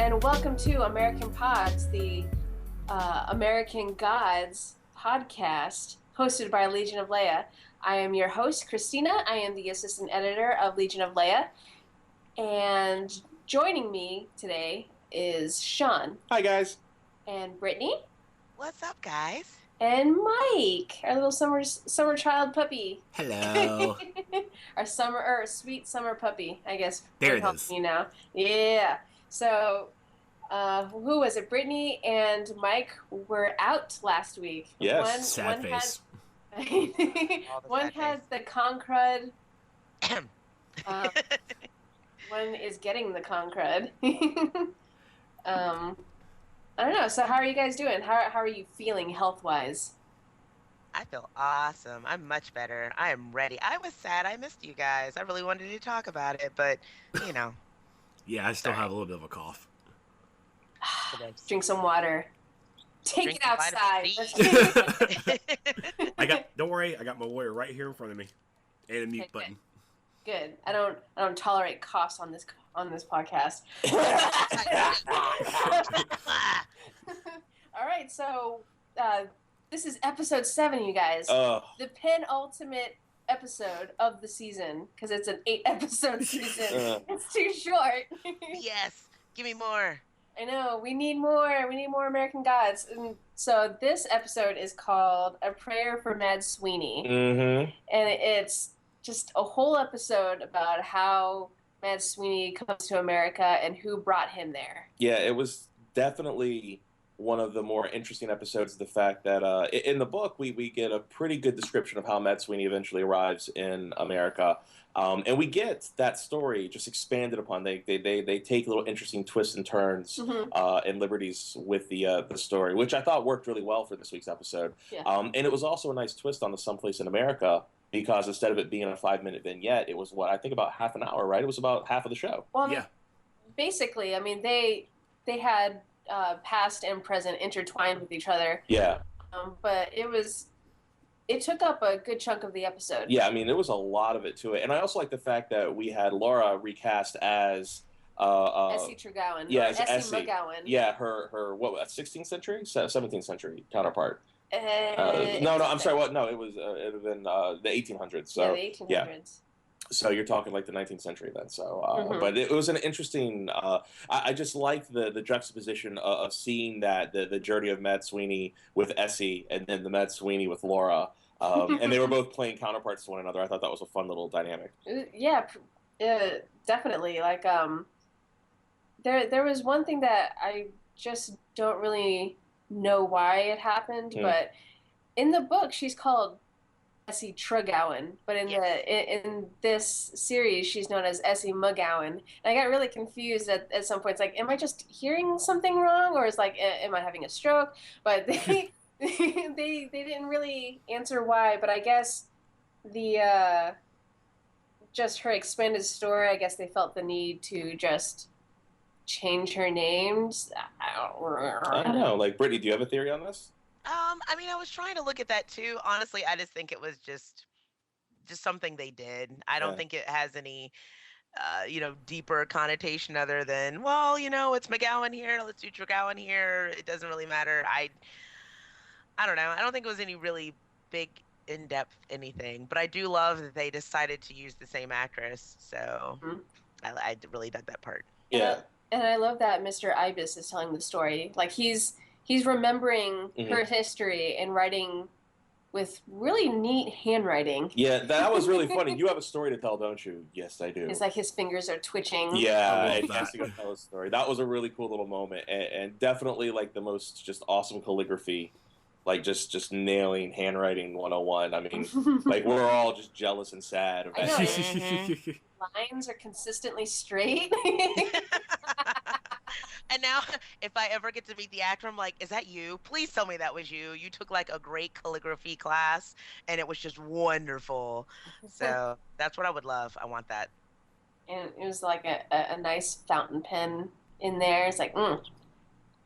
and welcome to American Pods, the American Gods podcast hosted by Legion of Leia. I am your host, Christina. I am the assistant editor of Legion of Leia. And joining me today is Shaun. Hi, guys. And Brittany. What's up, guys? And Mike, our little summer child puppy. Hello. Our sweet summer puppy, I guess. There it is. You know. Yeah. So, who was it? Brittany and Mike were out last week. Yes. Sad face. One had the con crud. One is getting the con crud. I don't know. So how are you guys doing? How are you feeling health-wise? I feel awesome. I'm much better. I am ready. I was sad. I missed you guys. I really wanted to talk about it, but, you know. Yeah, I still have a little bit of a cough. Drink some water. Take it outside. Don't worry, I got my warrior right here in front of me. And a mute button. Good. I don't tolerate coughs on this podcast. All right, so this is episode 7, you guys. The penultimate episode of the season, because it's an 8-episode season. It's too short. Yes, give me more. I know, we need more. We need more American Gods. And so this episode is called A Prayer for Mad Sweeney. Mm-hmm. And it's just a whole episode about how Mad Sweeney comes to America and who brought him there. Yeah, it was definitely one of the more interesting episodes. The fact that in the book we get a pretty good description of how Mad Sweeney eventually arrives in America, and we get that story just expanded upon. They take little interesting twists and turns and liberties with the story, which I thought worked really well for this week's episode. Yeah. And it was also a nice twist on the Someplace in America. Because instead of it being a 5-minute vignette, it was I think about half an hour, right? It was about half of the show. Well, yeah. Basically, I mean, they had past and present intertwined with each other. Yeah. But it took up a good chunk of the episode. Yeah, I mean, there was a lot of it to it. And I also like the fact that we had Laura recast as Essie Tregowan. Yeah, as Essie McGowan. Yeah, her 16th century? 17th century counterpart. No, I'm sorry. What? No, it was it would have been the 1800s. So, yeah, the 1800s. Yeah. So you're talking like the 19th century then. So, but it was an interesting. I just liked the juxtaposition of seeing that the journey of Mad Sweeney with Essie and then the Mad Sweeney with Laura, and they were both playing counterparts to one another. I thought that was a fun little dynamic. Yeah, definitely. Like, there was one thing that I just don't really know why it happened, but in the book she's called Essie Tregowan, but in this series she's known as Essie McGowan. And I got really confused at some points. Like, am I just hearing something wrong, or is am I having a stroke? But they they didn't really answer why. But I guess the just her expanded story. I guess they felt the need to just change her names. I don't know. Like, Brittany, do you have a theory on this? I mean, I was trying to look at that too. Honestly, I just think it was just something they did. I don't think it has any, deeper connotation other than, well, it's McGowan here. Let's do Tregowan here. It doesn't really matter. I don't know. I don't think it was any really big, in-depth anything. But I do love that they decided to use the same actress. So I really dug that part. Yeah. And I love that Mr. Ibis is telling the story. Like, he's remembering her history and writing with really neat handwriting. Yeah, that was really funny. You have a story to tell, don't you? Yes, I do. It's like his fingers are twitching. Yeah, and he has to go tell a story. That was a really cool little moment, and definitely like the most just awesome calligraphy. Like, just nailing handwriting 101. I mean, like, we're all just jealous and sad of that. Lines are consistently straight. And now, if I ever get to meet the actor, I'm like, is that you? Please tell me that was you. You took, like, a great calligraphy class, and it was just wonderful. So that's what I would love. I want that. And it was, like, a nice fountain pen in there. It's like, I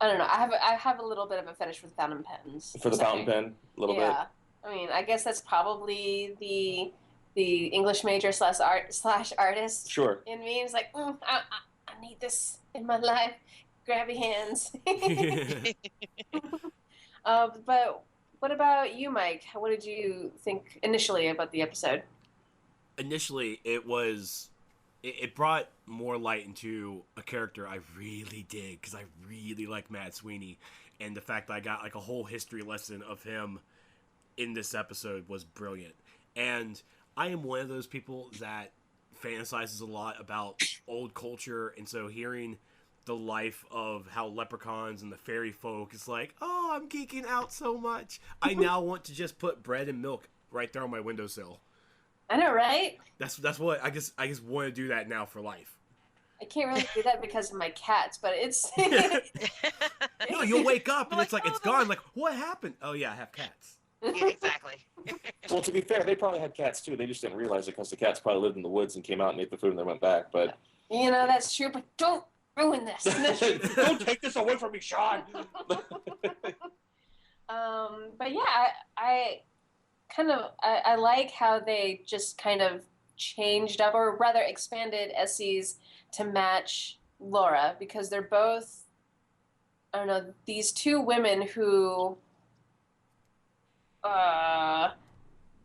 don't know. I have a little bit of a fetish with fountain pens. For the fountain pen? A little bit? Yeah. I mean, I guess that's probably the English major / artist Sure. in me. It's like, I need this in my life. grabby hands. But what about you, Mike? What did you think initially about the episode? Initially, it brought more light into a character I really dig because I really like Mad Sweeney, and the fact that I got like a whole history lesson of him in this episode was brilliant. And I am one of those people that fantasizes a lot about old culture, and so hearing the life of how leprechauns and the fairy folk is like, oh, I'm geeking out so much. I now want to just put bread and milk right there on my windowsill. I know, right? That's what I just want to do that now for life. I can't really do that because of my cats, but it's No, you'll wake up and like, it's like, oh, it's gone. Like, what happened? Oh yeah, I have cats. Yeah, exactly. Well, to be fair, they probably had cats too. They just didn't realize it because the cats probably lived in the woods and came out and ate the food and then went back. But you know, that's true. But don't ruin this. don't take this away from me, Shaun. But yeah, I kind of I like how they just kind of changed up, or rather expanded Essie's to match Laura, because they're both, I don't know, these two women who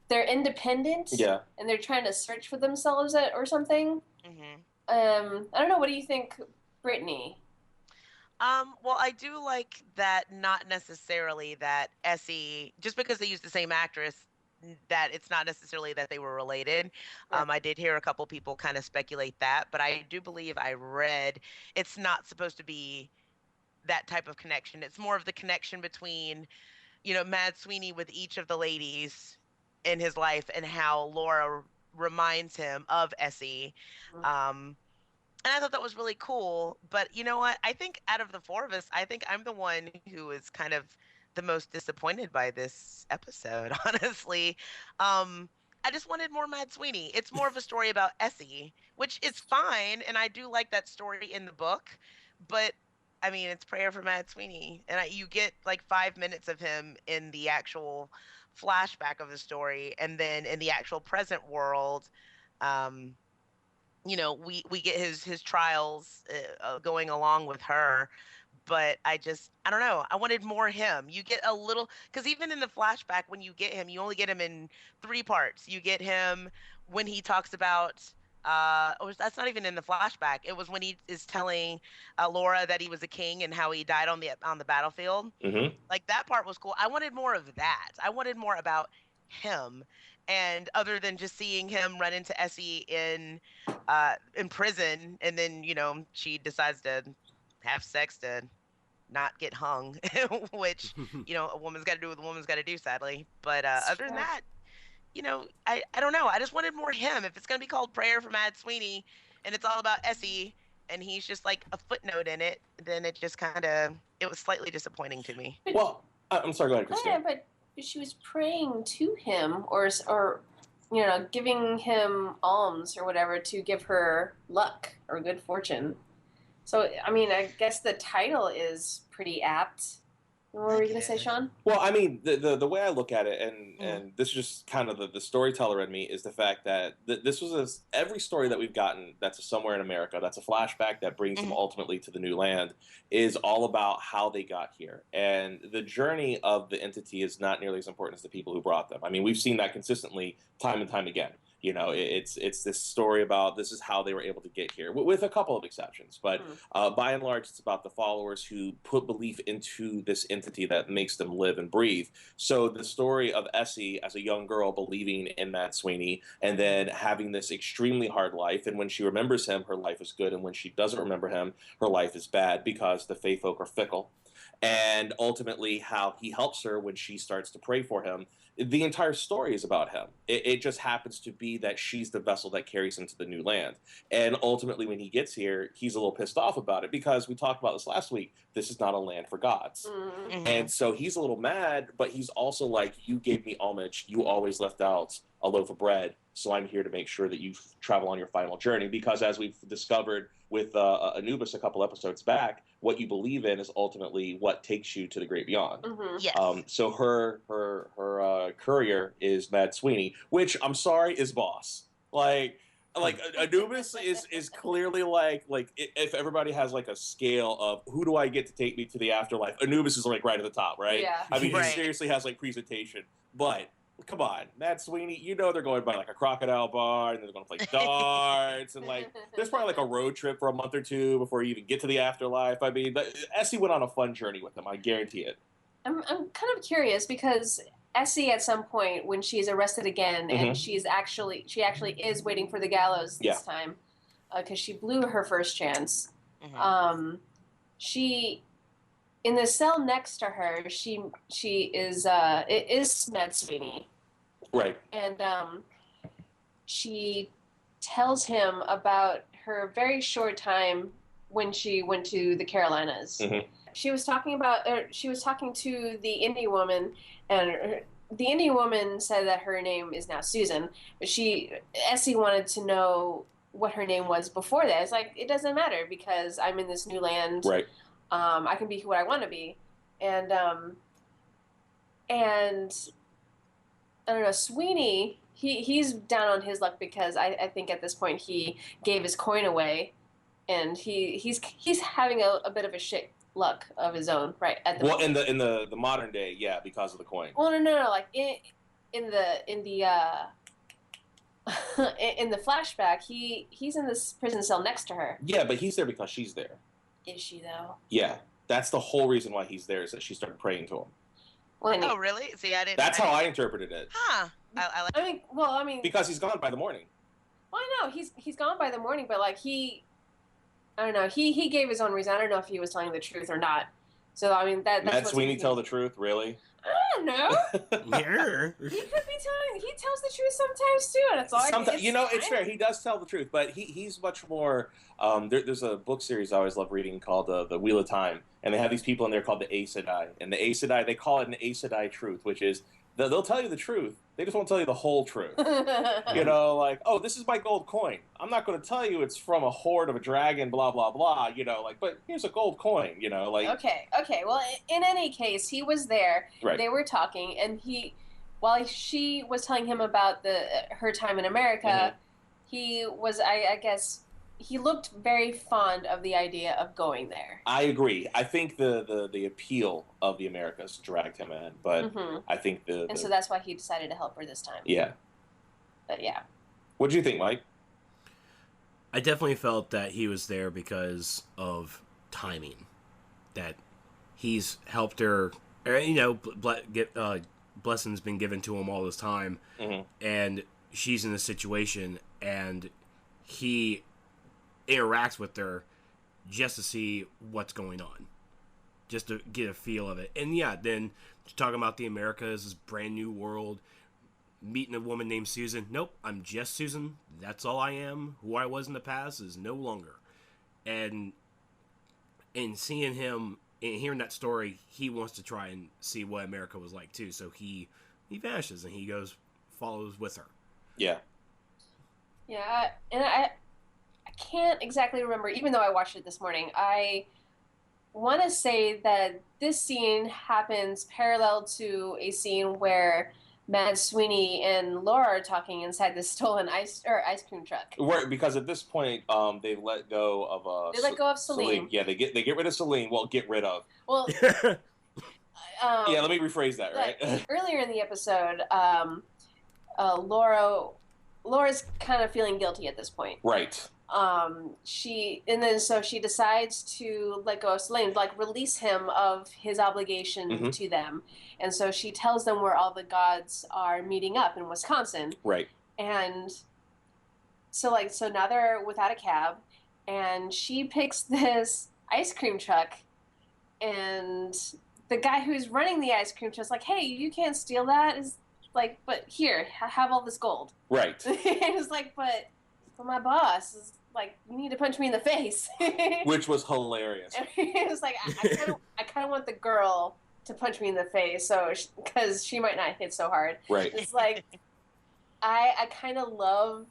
they're independent, Yeah. and they're trying to search for themselves or something. Mm-hmm. I don't know. What do you think, Brittany? Well, I do like that, not necessarily that Essie, just because they use the same actress, that it's not necessarily that they were related. Right. I did hear a couple people kind of speculate that, but I do believe I read it's not supposed to be that type of connection. It's more of the connection between, Mad Sweeney with each of the ladies in his life and how Laura reminds him of Essie. Um, and I thought that was really cool. But you know what? I think out of the four of us, I think I'm the one who is kind of the most disappointed by this episode, honestly. I just wanted more Mad Sweeney. It's more of a story about Essie, which is fine. And I do like that story in the book. But I mean, it's Prayer for Mad Sweeney. And you get like 5 minutes of him in the actual flashback of the story. And then in the actual present world, um, we get his trials going along with her, but I don't know. I wanted more him. You get a little, because even in the flashback, when you get him, you only get him in 3 parts. You get him when he talks about, that's not even in the flashback. It was when he is telling Laura that he was a king and how he died on the battlefield. Mm-hmm. Like, that part was cool. I wanted more of that. I wanted more about him. And other than just seeing him run into Essie in prison, and then she decides to have sex to not get hung, which a woman's got to do what a woman's got to do, sadly. But other than that, I don't know. I just wanted more him. If it's gonna be called Prayer for Mad Sweeney, and it's all about Essie, and he's just like a footnote in it, then it was slightly disappointing to me. Well, I'm sorry. Go ahead, Christina. Yeah, but she was praying to him, or giving him alms or whatever to give her luck or good fortune. So, I mean, I guess the title is pretty apt. What were you going to say, Shaun? Well, I mean, the way I look at it, and this is just kind of the storyteller in me, is the fact that this was every story that we've gotten that's somewhere in America, that's a flashback that brings them ultimately to the new land, is all about how they got here. And the journey of the entity is not nearly as important as the people who brought them. I mean, we've seen that consistently time and time again. It's this story about this is how they were able to get here, with a couple of exceptions. But by and large, it's about the followers who put belief into this entity that makes them live and breathe. So the story of Essie as a young girl believing in Mad Sweeney and then having this extremely hard life. And when she remembers him, her life is good. And when she doesn't remember him, her life is bad because the Fae folk are fickle. And ultimately how he helps her when she starts to pray for him. The entire story is about him. It just happens to be that she's the vessel that carries him to the new land. And ultimately, when he gets here, he's a little pissed off about it because we talked about this last week. This is not a land for gods. Mm-hmm. And so he's a little mad, but he's also like, you gave me homage. You always left out a loaf of bread. So I'm here to make sure that you travel on your final journey. Because as we've discovered with Anubis a couple episodes back, what you believe in is ultimately what takes you to the great beyond. Mm-hmm. Yes. So her courier is Mad Sweeney, which I'm sorry is boss. Like, like Anubis is clearly like if everybody has like a scale of who do I get to take me to the afterlife, Anubis is like right at the top, right? Yeah. I mean, Right. he seriously has like presentation, but come on, Mad Sweeney, you know they're going by like a crocodile bar and they're going to play darts and like there's probably like a road trip for a month or two before you even get to the afterlife. I mean, Essie went on a fun journey with them, I guarantee it. I'm kind of curious because Essie at some point when she's arrested again and she actually is waiting for the gallows this time because she blew her first chance. She in the cell next to her she is it is Mad Sweeney, right? And she tells him about her very short time when she went to the Carolinas. She was talking to the Indian woman, and the Indian woman said that her name is now Susan. But Essie wanted to know what her name was before that. It's like, it doesn't matter because I'm in this new land. Right. I can be who I want to be. And I don't know, Sweeney, he's down on his luck because I think at this point he gave his coin away, and he's having a bit of a shit luck of his own right at the moment. In the modern day, yeah, because of the coin. Well, no, like in the in the flashback, he's in this prison cell next to her. Yeah, but he's there because she's there. Is she though? Yeah, that's the whole reason why he's there, is that she started praying to him. Well, oh, really? See, I didn't. That's how I interpreted it. Huh. I mean, because he's gone by the morning. Well, I know he's gone by the morning, but like I don't know. He gave his own reason. I don't know if he was telling the truth or not. So I mean that's Mad Sweeney tell the truth, really? I don't know. Yeah. He could be telling. He tells the truth sometimes too, and it's all. Sometimes, it's fair. He does tell the truth, but he's much more. There's a book series I always love reading called The Wheel of Time, and they have these people in there called the Aes Sedai, and the Aes Sedai, they call it an Aes Sedai truth, which is they'll tell you the truth. They just won't tell you the whole truth. Like, oh, this is my gold coin. I'm not going to tell you it's from a horde of a dragon, blah, blah, blah, but here's a gold coin, like... Okay. Well, in any case, he was there. Right. They were talking, and while she was telling him about her time in America, he was, I guess... He looked very fond of the idea of going there. I agree. I think the appeal of the Americas dragged him in, but I think and so that's why he decided to help her this time. Yeah. But yeah. What do you think, Mike? I definitely felt that he was there because of timing. That he's helped her, blessings been given to him all this time, and she's in a situation, and he interacts with her just to see what's going on, just to get a feel of it. And yeah, then talking about the Americas, this brand new world, meeting a woman named Susan. Nope, I'm just Susan. That's all I am. Who I was in the past is no longer. And seeing him and hearing that story, he wants to try and see what America was like too. So he vanishes and he follows with her. Yeah. Yeah, and I can't exactly remember, even though I watched it this morning. I want to say that this scene happens parallel to a scene where Mad Sweeney and Laura are talking inside the stolen ice cream truck. Right, because at this point, they let go of Celine. Yeah, they get rid of Celine. Well, get rid of. Well, yeah, let me rephrase that. Right. Earlier in the episode, Laura's kind of feeling guilty at this point. Right. So she decides to let go of Celine, like release him of his obligation to them. And so she tells them where all the gods are meeting up in Wisconsin. Right. And so now they're without a cab, and she picks this ice cream truck, and the guy who's running the ice cream truck's like, "Hey, you can't steal that." Is like, "But here, have all this gold." Right. And it's like, but my boss is like, "You need to punch me in the face." Which was hilarious. And it was like, I kind of want the girl to punch me in the face, so because she might not hit so hard. Right. It's like, I kind of love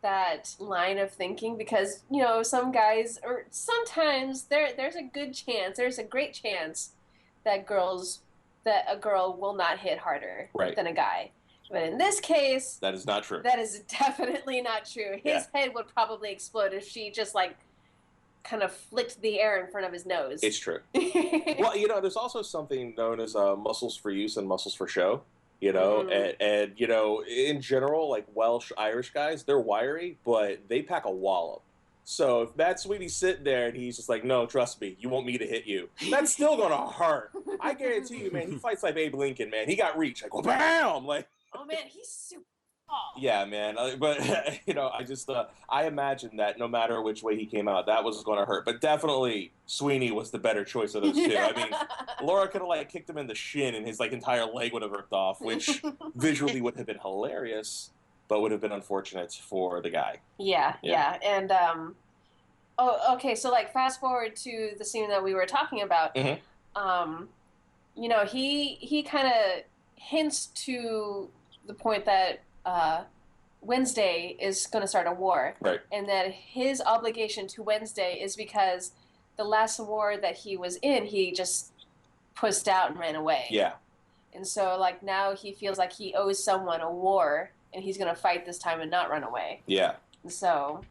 that line of thinking because some guys, or sometimes there's a great chance that a girl will not hit harder than a guy. But in this case, that is not true. That is definitely not true. His head would probably explode if she just like kind of flicked the air in front of his nose. It's true. Well, you know, there's also something known as muscles for use and muscles for show. You know, and you know, in general, like Welsh Irish guys, they're wiry, but they pack a wallop. So if Mad Sweeney's sitting there and he's just like, no, trust me, you want me to hit you, that's still gonna hurt. I guarantee you, man. He fights like Abe Lincoln, man. He got reach, like, bam, like. Oh man, he's super tall. Yeah, man. But you know, I imagine that no matter which way he came out, that was going to hurt. But definitely, Sweeney was the better choice of those two. I mean, Laura could have like kicked him in the shin, and his like entire leg would have ripped off, which visually would have been hilarious, but would have been unfortunate for the guy. Yeah. And oh, okay. So like, fast forward to the scene that we were talking about. Mm-hmm. You know, he kind of hints to the point that Wednesday is going to start a war, right? And that his obligation to Wednesday is because the last war that he was in, he just pushed out and ran away. Yeah. And so, like, now he feels like he owes someone a war, and he's going to fight this time and not run away. Yeah. And so.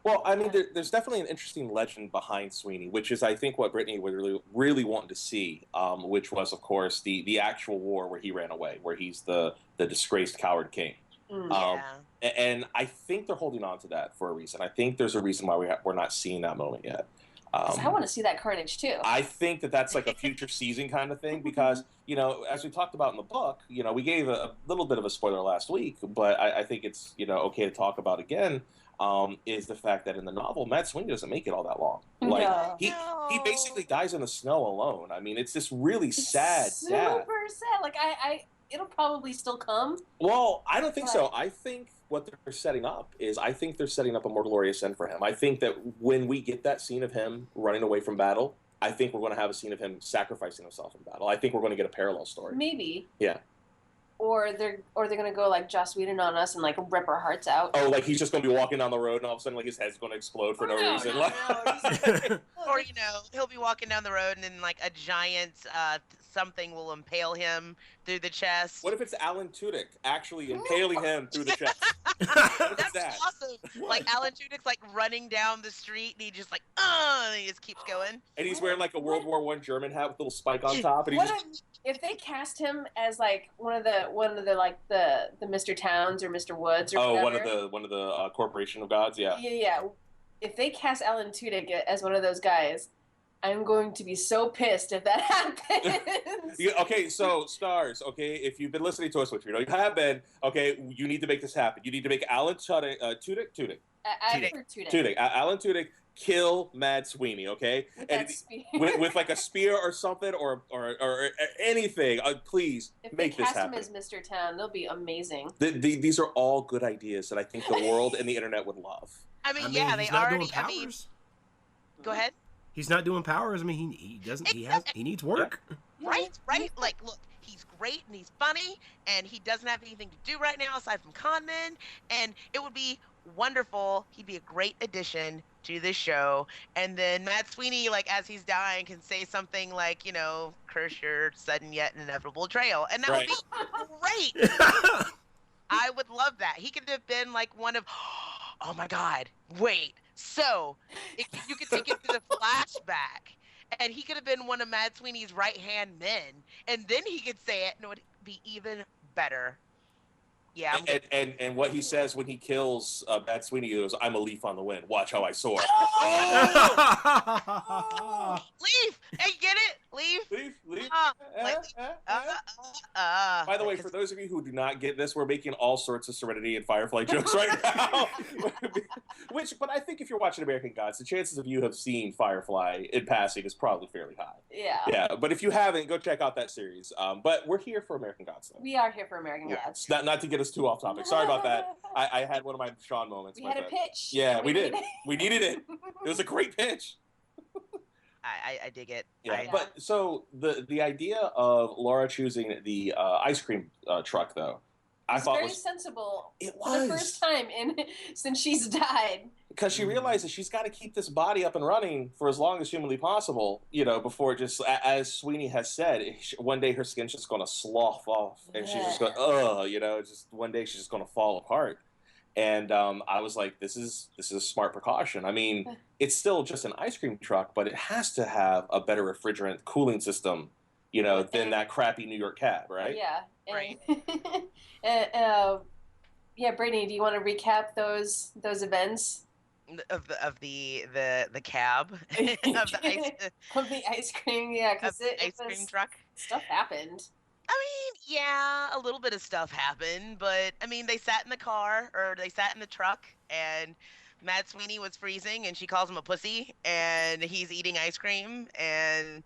Well, I mean, there's definitely an interesting legend behind Sweeney, which is, I think, what Brittany would really want to see, which was, of course, the actual war where he ran away, where he's the disgraced coward king. And I think they're holding on to that for a reason. I think there's a reason why we're not seeing that moment yet. I want to see that carnage too. I think that's like a future season kind of thing because, you know, as we talked about in the book, you know, we gave a little bit of a spoiler last week, but I think it's, you know, okay to talk about again, is the fact that in the novel, Mad Sweeney doesn't make it all that long. Like, he basically dies in the snow alone. I mean, it's this really sad death. Super sad. Like, it'll probably still come. Well, I don't think so. I think what they're setting up is, I think they're setting up a more glorious end for him. I think that when we get that scene of him running away from battle, I think we're going to have a scene of him sacrificing himself in battle. I think we're going to get a parallel story. Maybe. Yeah. Or they're going to go like Joss Whedon on us and like rip our hearts out. Oh, like he's just going to be walking down the road and all of a sudden like his head's going to explode for no reason. No. Or, you know, he'll be walking down the road and then like a giant something will impale him through the chest. What if it's Alan Tudyk actually impaling him through the chest? That's awesome. What? Like Alan Tudyk's like running down the street and he just like, and he just keeps going. And he's wearing like a World War I German hat with a little spike on top. And if they cast him as like one of the like the Mr. Towns or Mr. Woods or whatever. one of the Corporation of Gods, yeah. If they cast Alan Tudyk as one of those guys, I'm going to be so pissed if that happens. Okay, so Starz, okay, if you've been listening to us, which you know you have been, okay, you need to make this happen. You need to make Alan Tudyk. Alan Tudyk kill Mad Sweeney, okay? With like a spear or something or anything. Please make this happen. If they cast him as Mr. Town, they'll be amazing. These are all good ideas that I think the world and the internet would love. I mean yeah, they already. Go ahead. He's not doing powers. I mean, he doesn't. He needs work. Right. Like, look, he's great and he's funny, and he doesn't have anything to do right now aside from con men, and it would be wonderful. He'd be a great addition to this show. And then Mad Sweeney, like as he's dying, can say something like, you know, curse your sudden yet inevitable betrayal, and that would be great. I would love that. He could have been like one of, oh my God, wait. So, you could take it to the flashback, and he could have been one of Mad Sweeney's right-hand men, and then he could say it, and it would be even better. Yeah. And what he says when he kills Mad Sweeney, he goes, "I'm a leaf on the wind. Watch how I soar." Leaf! Hey, get it? Leaf? Leaf? By the way, for those of you who do not get this, we're making all sorts of Serenity and Firefly jokes right now. But I think if you're watching American Gods, the chances of you have seen Firefly in passing is probably fairly high. Yeah, but if you haven't, go check out that series. But we're here for American Gods, though. We are here for American Gods. Not to get us too off topic. Sorry about that. I had one of my Shaun moments. We had a pitch. Yeah, we did. We needed it. It was a great pitch. I dig it. Yeah, but so the idea of Laura choosing the ice cream truck, though, I It's thought very was sensible. it For the first time since she's died. Because she realizes she's got to keep this body up and running for as long as humanly possible, before it just, as Sweeney has said, one day her skin's just going to slough off, and she's just going, just one day she's just going to fall apart. And I was like, this is a smart precaution. I mean, it's still just an ice cream truck, but it has to have a better refrigerant cooling system, than that crappy New York cab, right? Yeah. Right. Yeah, Brittany, do you want to recap those events? Of the cab of the ice cream, yeah, because ice cream truck stuff happened. I mean, yeah, a little bit of stuff happened, but I mean, they sat in the truck, and Mad Sweeney was freezing, and she calls him a pussy, and he's eating ice cream, and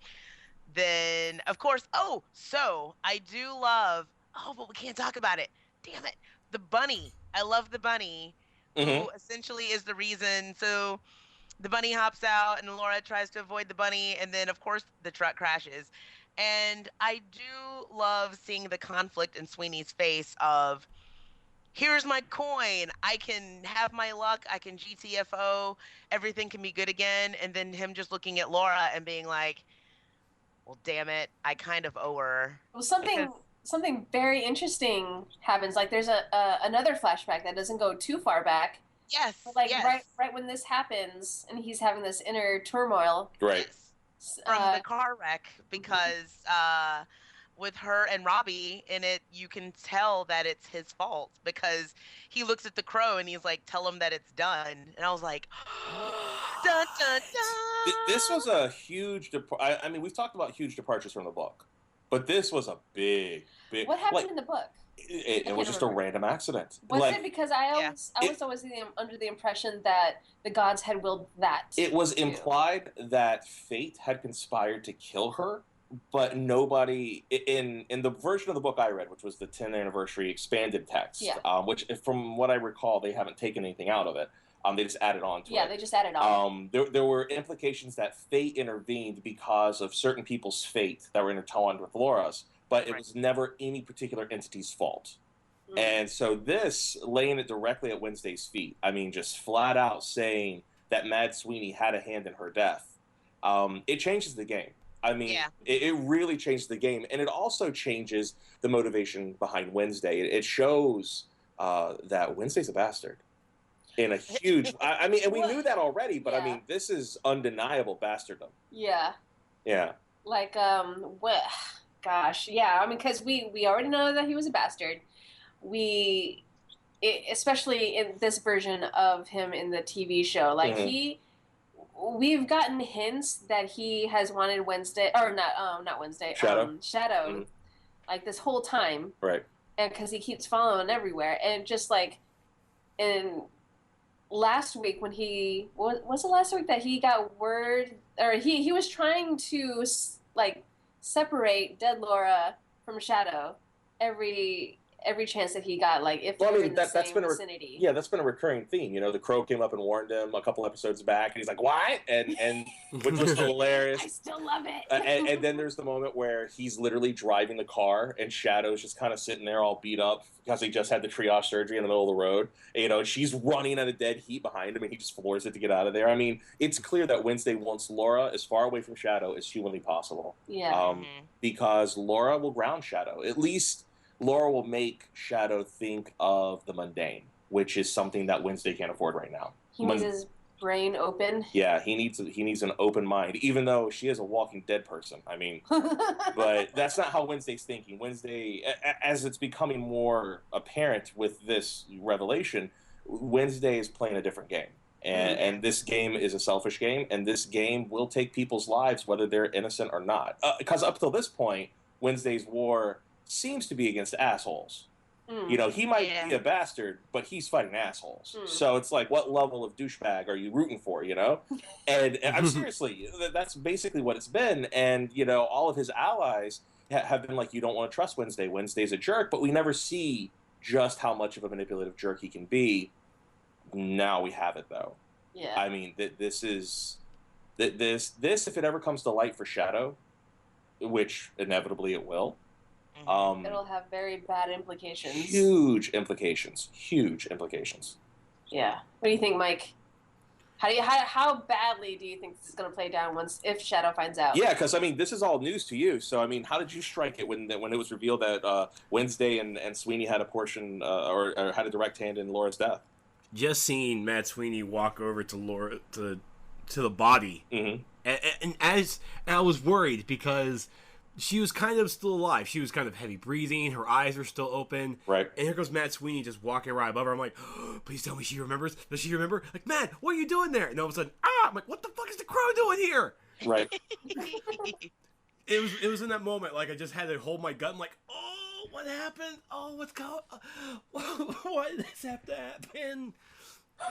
then of course, so I do love. Oh, but we can't talk about it. Damn it, the bunny. I love the bunny, who essentially is the reason. So the bunny hops out and Laura tries to avoid the bunny, and then of course the truck crashes. And I do love seeing the conflict in Sweeney's face of, here's my coin, I can have my luck, I can GTFO, everything can be good again, and then him just looking at Laura and being like, well, damn it, I kind of owe her. Well, something very interesting happens. Like there's another flashback that doesn't go too far back. Yes. But like yes. right when this happens, and he's having this inner turmoil. Right. Yes. From the car wreck, because with her and Robbie in it, you can tell that it's his fault, because he looks at the crow and he's like, tell him that it's done. And I was like, dun, dun, dun. This was a huge I mean, we've talked about huge departures from the book, but this was a big What happened in the book? It was just a random accident. Was it? Because I was always under the impression that the gods had willed that. It was implied that fate had conspired to kill her, but nobody in the version of the book I read, which was the 10th anniversary expanded text, which from what I recall, they haven't taken anything out of it. They just added on to it. Yeah, they just added on. There were implications that fate intervened because of certain people's fate that were intertwined with Laura's, but it was never any particular entity's fault. Mm. And so this, laying it directly at Wednesday's feet, I mean, just flat out saying that Mad Sweeney had a hand in her death, it changes the game. I mean, it really changes the game. And it also changes the motivation behind Wednesday. It shows that Wednesday's a bastard. In a huge... I mean, and we knew that already, but I mean, this is undeniable bastardom. Yeah. Yeah. Like, gosh, yeah. I mean, because we already know that he was a bastard. Especially in this version of him in the TV show, like we've gotten hints that he has wanted Wednesday, or not Wednesday, Shadow, like this whole time, right? And because he keeps following everywhere, and just like in last week when he was it last week that he got word, or he was trying to like separate dead Laura from Shadow every chance that he got, like if they're in the same vicinity. That's been a recurring theme. You know, the crow came up and warned him a couple episodes back, and he's like, "What?" and which was hilarious. I still love it. And then there's the moment where he's literally driving the car, and Shadow's just kind of sitting there all beat up because he just had the triage surgery in the middle of the road. And, you know, she's running at a dead heat behind him, and he just floors it to get out of there. I mean, it's clear that Wednesday wants Laura as far away from Shadow as humanly possible. Yeah. Because Laura will ground Shadow. At least Laura will make Shadow think of the mundane, which is something that Wednesday can't afford right now. He needs his brain open. Yeah, he needs an open mind, even though she is a walking dead person. I mean, but that's not how Wednesday's thinking. Wednesday, as it's becoming more apparent with this revelation, Wednesday is playing a different game. And this game is a selfish game, and this game will take people's lives, whether they're innocent or not. Because up till this point, Wednesday's war seems to be against assholes. You know, he might be a bastard, but he's fighting assholes. So it's like, what level of douchebag are you rooting for, you know? And I'm seriously, that's basically what it's been. And, you know, all of his allies have been like, you don't want to trust Wednesday. Wednesday's a jerk, but we never see just how much of a manipulative jerk he can be. Now we have it, though. Yeah. I mean, this, if it ever comes to light for Shadow, which inevitably it will, It'll have very bad implications. Huge implications. Huge implications. Yeah. What do you think, Mike? How badly do you think this is going to play down if Shadow finds out? Yeah, because I mean, this is all news to you. So I mean, how did you strike it when it was revealed that Wednesday and Sweeney had a portion or had a direct hand in Laura's death? Just seeing Mad Sweeney walk over to Laura to the body, and I was worried because she was kind of still alive. She was kind of heavy breathing. Her eyes were still open. Right. And here goes Mad Sweeney just walking right above her. I'm like, oh, please tell me she remembers. Does she remember? Like, Mad, what are you doing there? And all of a sudden, I'm like, what the fuck is the crow doing here? Right. It was in that moment, like, I just had to hold my gut. I'm like, oh, what happened? Oh, what's going on? Why did this have to happen?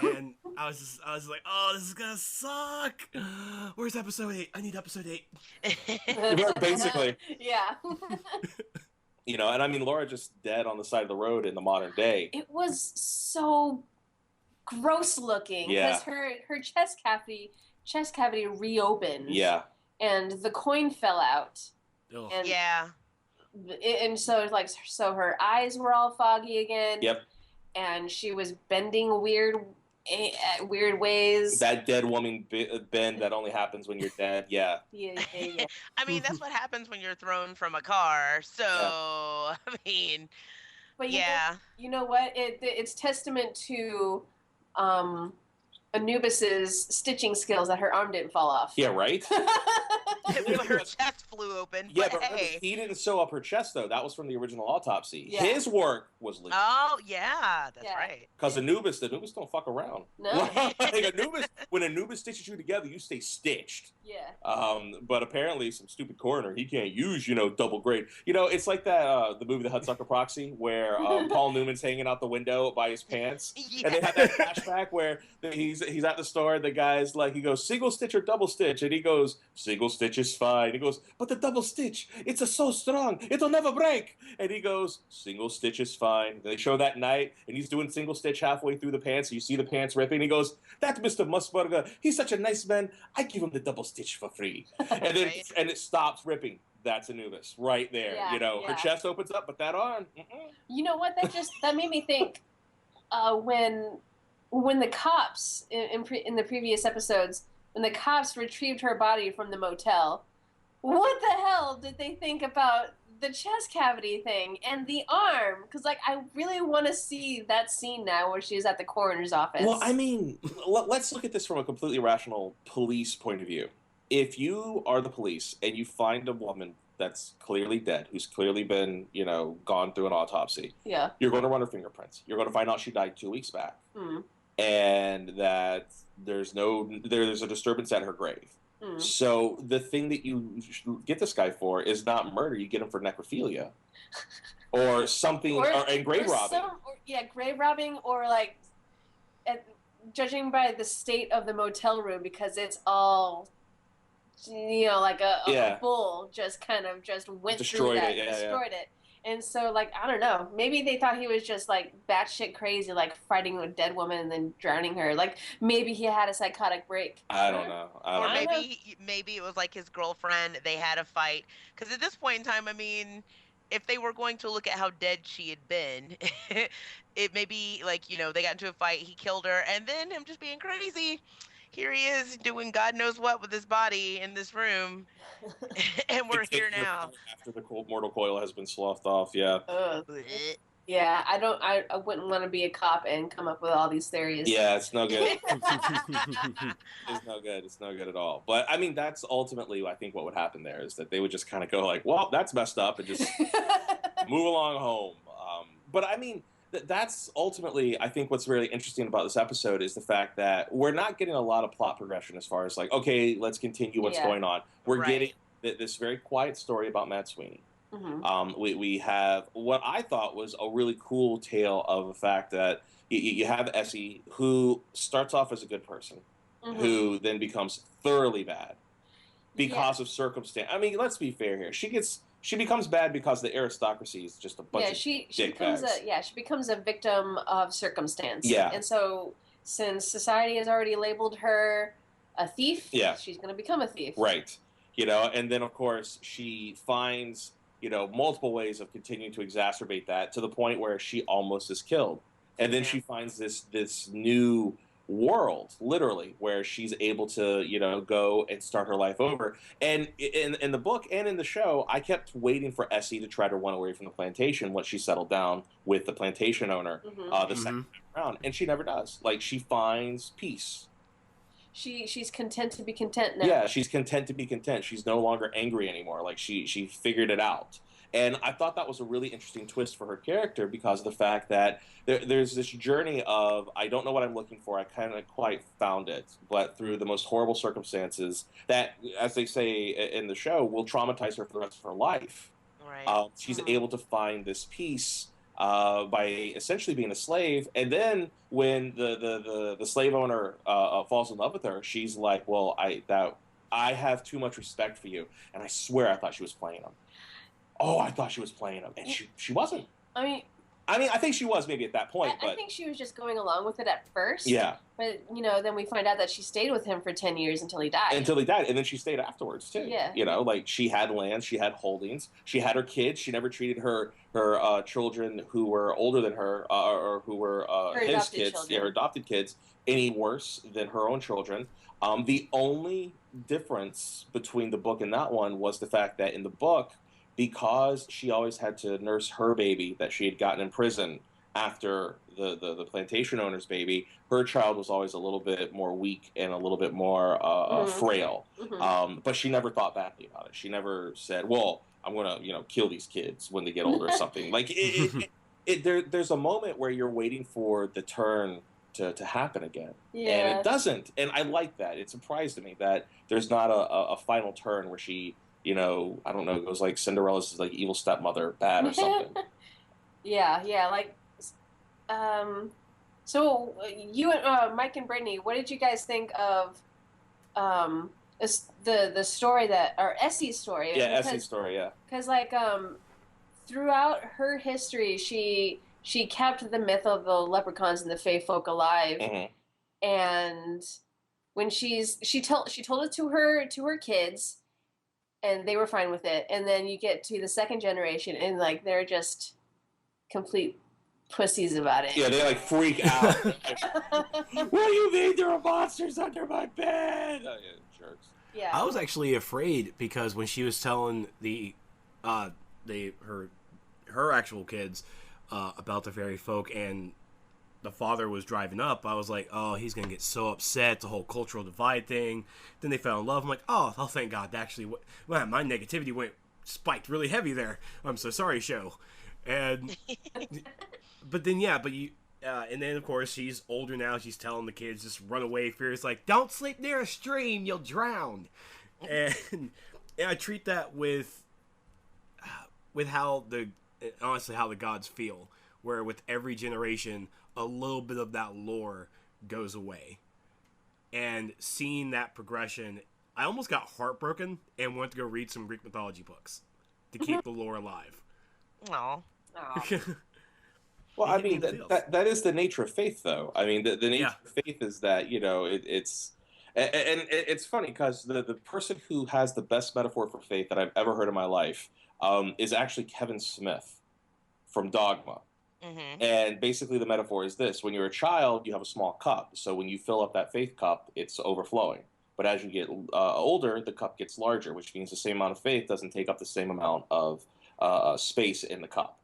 And I was like, oh, this is gonna suck. Where's episode 8? I need episode 8. Basically. Yeah. And I mean, Laura just dead on the side of the road in the modern day. It was so gross looking. Yeah. Because her chest cavity reopened. Yeah. And the coin fell out. Ugh. And yeah. And so her eyes were all foggy again. Yep. And she was bending weird ways. That dead woman bend that only happens when you're dead. Yeah. Yeah. I mean, that's what happens when you're thrown from a car. So, I mean, but yeah. You know what? It's testament to Anubis's stitching skills that her arm didn't fall off. Yeah, right? Her chest flew open. Yeah, but remember, hey. he didn't sew up her chest, though. That was from the original autopsy. Yeah. His work was legit. Oh, yeah, that's right. Because Anubis don't fuck around. No. When Anubis stitches you together, you stay stitched. Yeah. But apparently, some stupid coroner, he can't use, double grade. It's like that, the movie The Hudsucker Proxy, where Paul Newman's hanging out the window by his pants. Yeah. And they have that flashback where he's at the store, the guy's like, he goes, single stitch or double stitch? And he goes, single stitch is fine. He goes, but the double stitch, it's so strong, it'll never break. And he goes, single stitch is fine. And they show that night, and he's doing single stitch halfway through the pants, and you see the pants ripping. He goes, that Mr. Musburger, he's such a nice man, I give him the double stitch for free. And then and it stops ripping. That's Anubis right there. Yeah, Her chest opens up, but that arm. You know what? That made me think. When the cops in the previous episodes, when the cops retrieved her body from the motel, what the hell did they think about the chest cavity thing and the arm? Because I really want to see that scene now where she's at the coroner's office. Well, I mean, let's look at this from a completely rational police point of view. If you are the police and you find a woman that's clearly dead, who's clearly been, gone through an autopsy, you're going to run her fingerprints. You're going to find out she died 2 weeks back, and that there's a disturbance at her grave. So the thing that you get this guy for is not murder. You get him for necrophilia or something, and grave robbing. Grave robbing, or judging by the state of the motel room, because it's all, like a bull just kind of just went destroyed through that, it, destroyed it. And so, I don't know. Maybe they thought he was just, batshit crazy, fighting a dead woman and then drowning her. Maybe he had a psychotic break. I don't know. Or maybe it was his girlfriend. They had a fight. Because at this point in time, I mean, if they were going to look at how dead she had been, it may be, they got into a fight, he killed her, and then him just being crazy. Here he is doing God knows what with his body in this room, and we're here now. After the mortal coil has been sloughed off, yeah. Yeah, I wouldn't want to be a cop and come up with all these theories. Yeah, it's no good. It's no good. It's no good at all. But, I mean, that's ultimately, I think, what would happen there is that they would just kind of go well, that's messed up, and just move along home. But, I mean, that's ultimately, I think, what's really interesting about this episode is the fact that we're not getting a lot of plot progression as far as okay, let's continue what's going on. We're getting this very quiet story about Mad Sweeney. We have what I thought was a really cool tale of the fact that you have Essie, who starts off as a good person, who then becomes thoroughly bad because of circumstance. I mean, let's be fair here. She becomes bad because the aristocracy is just a bunch of she becomes a victim of circumstance. Yeah. And so since society has already labeled her a thief, she's going to become a thief. Right. And then of course she finds, multiple ways of continuing to exacerbate that to the point where she almost is killed. And then she finds this new world, literally, where she's able to, go and start her life over. And in the book and in the show, I kept waiting for Essie to try to run away from the plantation once she settled down with the plantation owner the second time around. And she never does. Like, she finds peace. She's content to be content now. Yeah, she's content to be content. She's no longer angry anymore. Like, she figured it out. And I thought that was a really interesting twist for her character because of the fact that there's this journey of, I don't know what I'm looking for. I kind of quite found it. But through the most horrible circumstances that, as they say in the show, will traumatize her for the rest of her life. Right. She's able to find this peace by essentially being a slave. And then when the slave owner falls in love with her, she's like, well, I have too much respect for you. And I swear I thought she was playing him. Oh, I thought she was playing him, and she wasn't. I mean, I think she was maybe at that point, but I think she was just going along with it at first. Yeah. But then we find out that she stayed with him for 10 years until he died. And then she stayed afterwards too. Yeah. Like, she had land, she had holdings, she had her kids. She never treated her children who were older than her or who were his kids, her adopted kids, any worse than her own children. The only difference between the book and that one was the fact that in the book, because she always had to nurse her baby that she had gotten in prison after the plantation owner's baby, her child was always a little bit more weak and a little bit more frail. But she never thought badly about it. She never said, well, I'm going to, kill these kids when they get older or something. Like, there's a moment where you're waiting for the turn to happen again. Yeah. And it doesn't. And I like that. It surprised me that there's not a final turn where she, I don't know, it goes like Cinderella's like evil stepmother bad or something. Yeah, like, so you and Mike and Brittany, what did you guys think of the story or Essie's story? Yeah, Essie's story, yeah. Because, like, throughout her history, she kept the myth of the leprechauns and the fae folk alive. And when she told it to her kids, and they were fine with it. And then you get to the second generation, and, like, they're just complete pussies about it. Yeah, they, like, freak out. What do you mean there are monsters under my bed? Oh, yeah, jerks. Yeah. I was actually afraid because when she was telling her actual kids about the fairy folk and the father was driving up, I was like, oh, he's going to get so upset, the whole cultural divide thing. Then they fell in love. I'm like, oh, thank God. Actually, wow, my negativity spiked really heavy there. I'm so sorry, show. And, but then, and then, of course, she's older now. She's telling the kids, just run away. Fear's like, don't sleep near a stream, you'll drown. And I treat that with how honestly, how the gods feel. Where with every generation, a little bit of that lore goes away. And seeing that progression, I almost got heartbroken and went to go read some Greek mythology books to keep the lore alive. Aw. Well, I mean, that is the nature of faith, though. I mean, the nature of faith is that, it's... And it's funny, because the person who has the best metaphor for faith that I've ever heard in my life is actually Kevin Smith from Dogma. And basically the metaphor is this: when you're a child, you have a small cup. So when you fill up that faith cup, it's overflowing. But as you get older, the cup gets larger, which means the same amount of faith doesn't take up the same amount of space in the cup.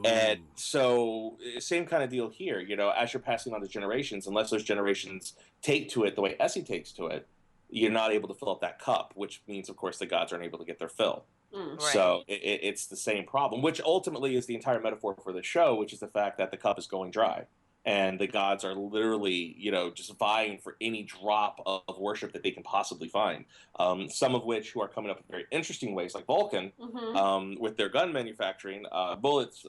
And so same kind of deal here. As you're passing on to generations, unless those generations take to it the way Essie takes to it, you're not able to fill up that cup, which means, of course, the gods aren't able to get their fill. Right. So it's the same problem, which ultimately is the entire metaphor for the show, which is the fact that the cup is going dry. And the gods are literally, just vying for any drop of worship that they can possibly find. Some of which who are coming up in very interesting ways, like Vulcan, with their gun manufacturing, bullets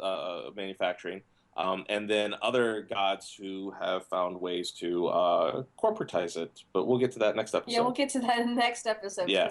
manufacturing, and then other gods who have found ways to corporatize it. But we'll get to that next episode. Yeah, we'll get to that in the next episode. Yeah.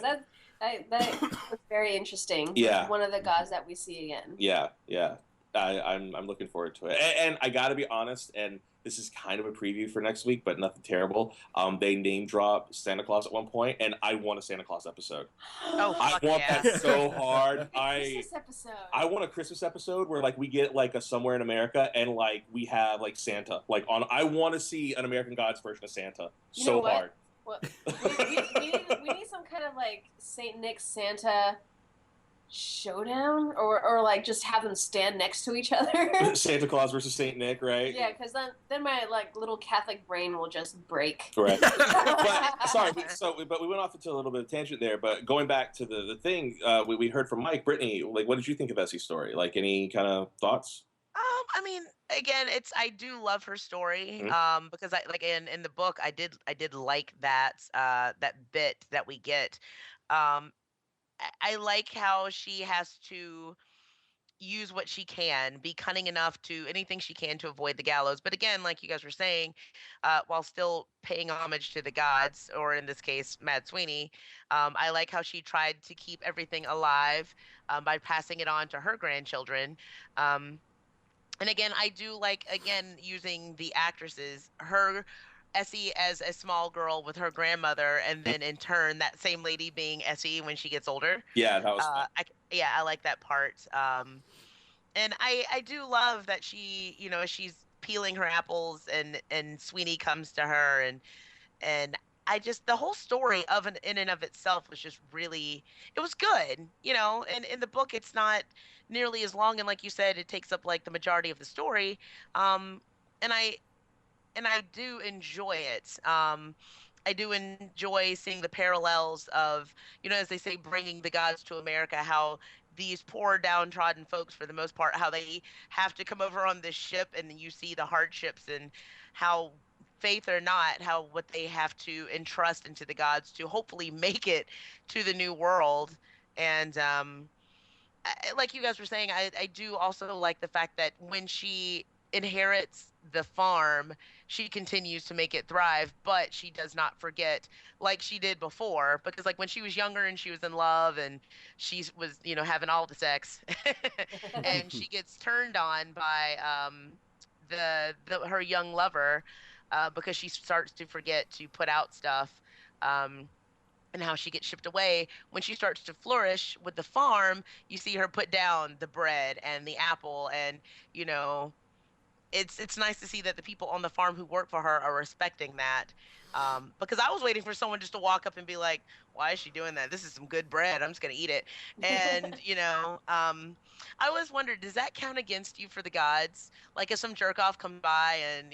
That was very interesting. Yeah. One of the gods that we see again. Yeah, yeah. I'm looking forward to it. And I got to be honest, and this is kind of a preview for next week, but nothing terrible. They name drop Santa Claus at one point, and I want a Santa Claus episode. Oh, I fuck want yeah. that so hard. Christmas episode. I want a Christmas episode where like we get like a somewhere in America and like we have like Santa like on. I want to see an American Gods version of Santa so hard. Well, we need some kind of like Saint Nick Santa showdown, or like just have them stand next to each other. Santa Claus versus Saint Nick, right? Yeah, because then my like little Catholic brain will just break. Right. But sorry, but we went off into a little bit of tangent there. But going back to the thing, we heard from Mike, Brittany. Like, what did you think of Essie's story? Like, any kind of thoughts? I mean, again, I do love her story. Because I like in the book, I did like that that bit that we get. I like how she has to use what she can, be cunning enough to anything she can to avoid the gallows. But again, like you guys were saying, while still paying homage to the gods, or in this case, Mad Sweeney, I like how she tried to keep everything alive by passing it on to her grandchildren. And again, I do like, using the actresses, her Essie as a small girl with her grandmother, and then in turn that same lady being Essie when she gets older. Yeah, that was fun. I like that part. And I do love that she, she's peeling her apples and Sweeney comes to her, and I just, the whole story in and of itself was just really, it was good, and in the book it's not nearly as long, and like you said, it takes up like the majority of the story. And I do enjoy it. I do enjoy seeing the parallels of, as they say, bringing the gods to America, how these poor downtrodden folks, for the most part, how they have to come over on this ship, and you see the hardships and how, faith or not, how what they have to entrust into the gods to hopefully make it to the new world. And like you guys were saying, I do also like the fact that when she inherits the farm, she continues to make it thrive, but she does not forget like she did before, because like when she was younger and she was in love and she was, having all the sex and she gets turned on by her young lover, because she starts to forget to put out stuff, and how she gets shipped away. When she starts to flourish with the farm, you see her put down the bread and the apple, and it's nice to see that the people on the farm who work for her are respecting that. Because I was waiting for someone just to walk up and be like, why is she doing that? This is some good bread. I'm just going to eat it. And, I always wondered, does that count against you for the gods? Like if some jerk off comes by and,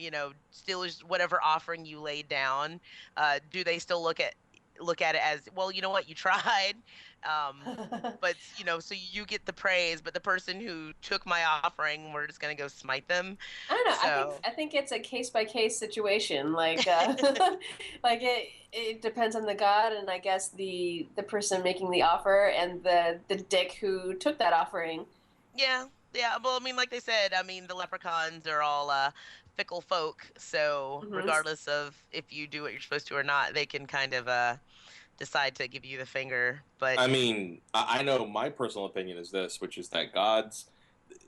steals whatever offering you laid down, do they still look at it as, well, you know what, you tried, but so you get the praise, but the person who took my offering, we're just gonna go smite them. I don't know. So... I think it's a case by case situation. Like like it depends on the god, and I guess the person making the offer, and the dick who took that offering. Yeah. Well, I mean, like they said, the leprechauns are all fickle folk, so regardless of if you do what you're supposed to or not, they can kind of decide to give you the finger. But I know my personal opinion is this, which is that gods,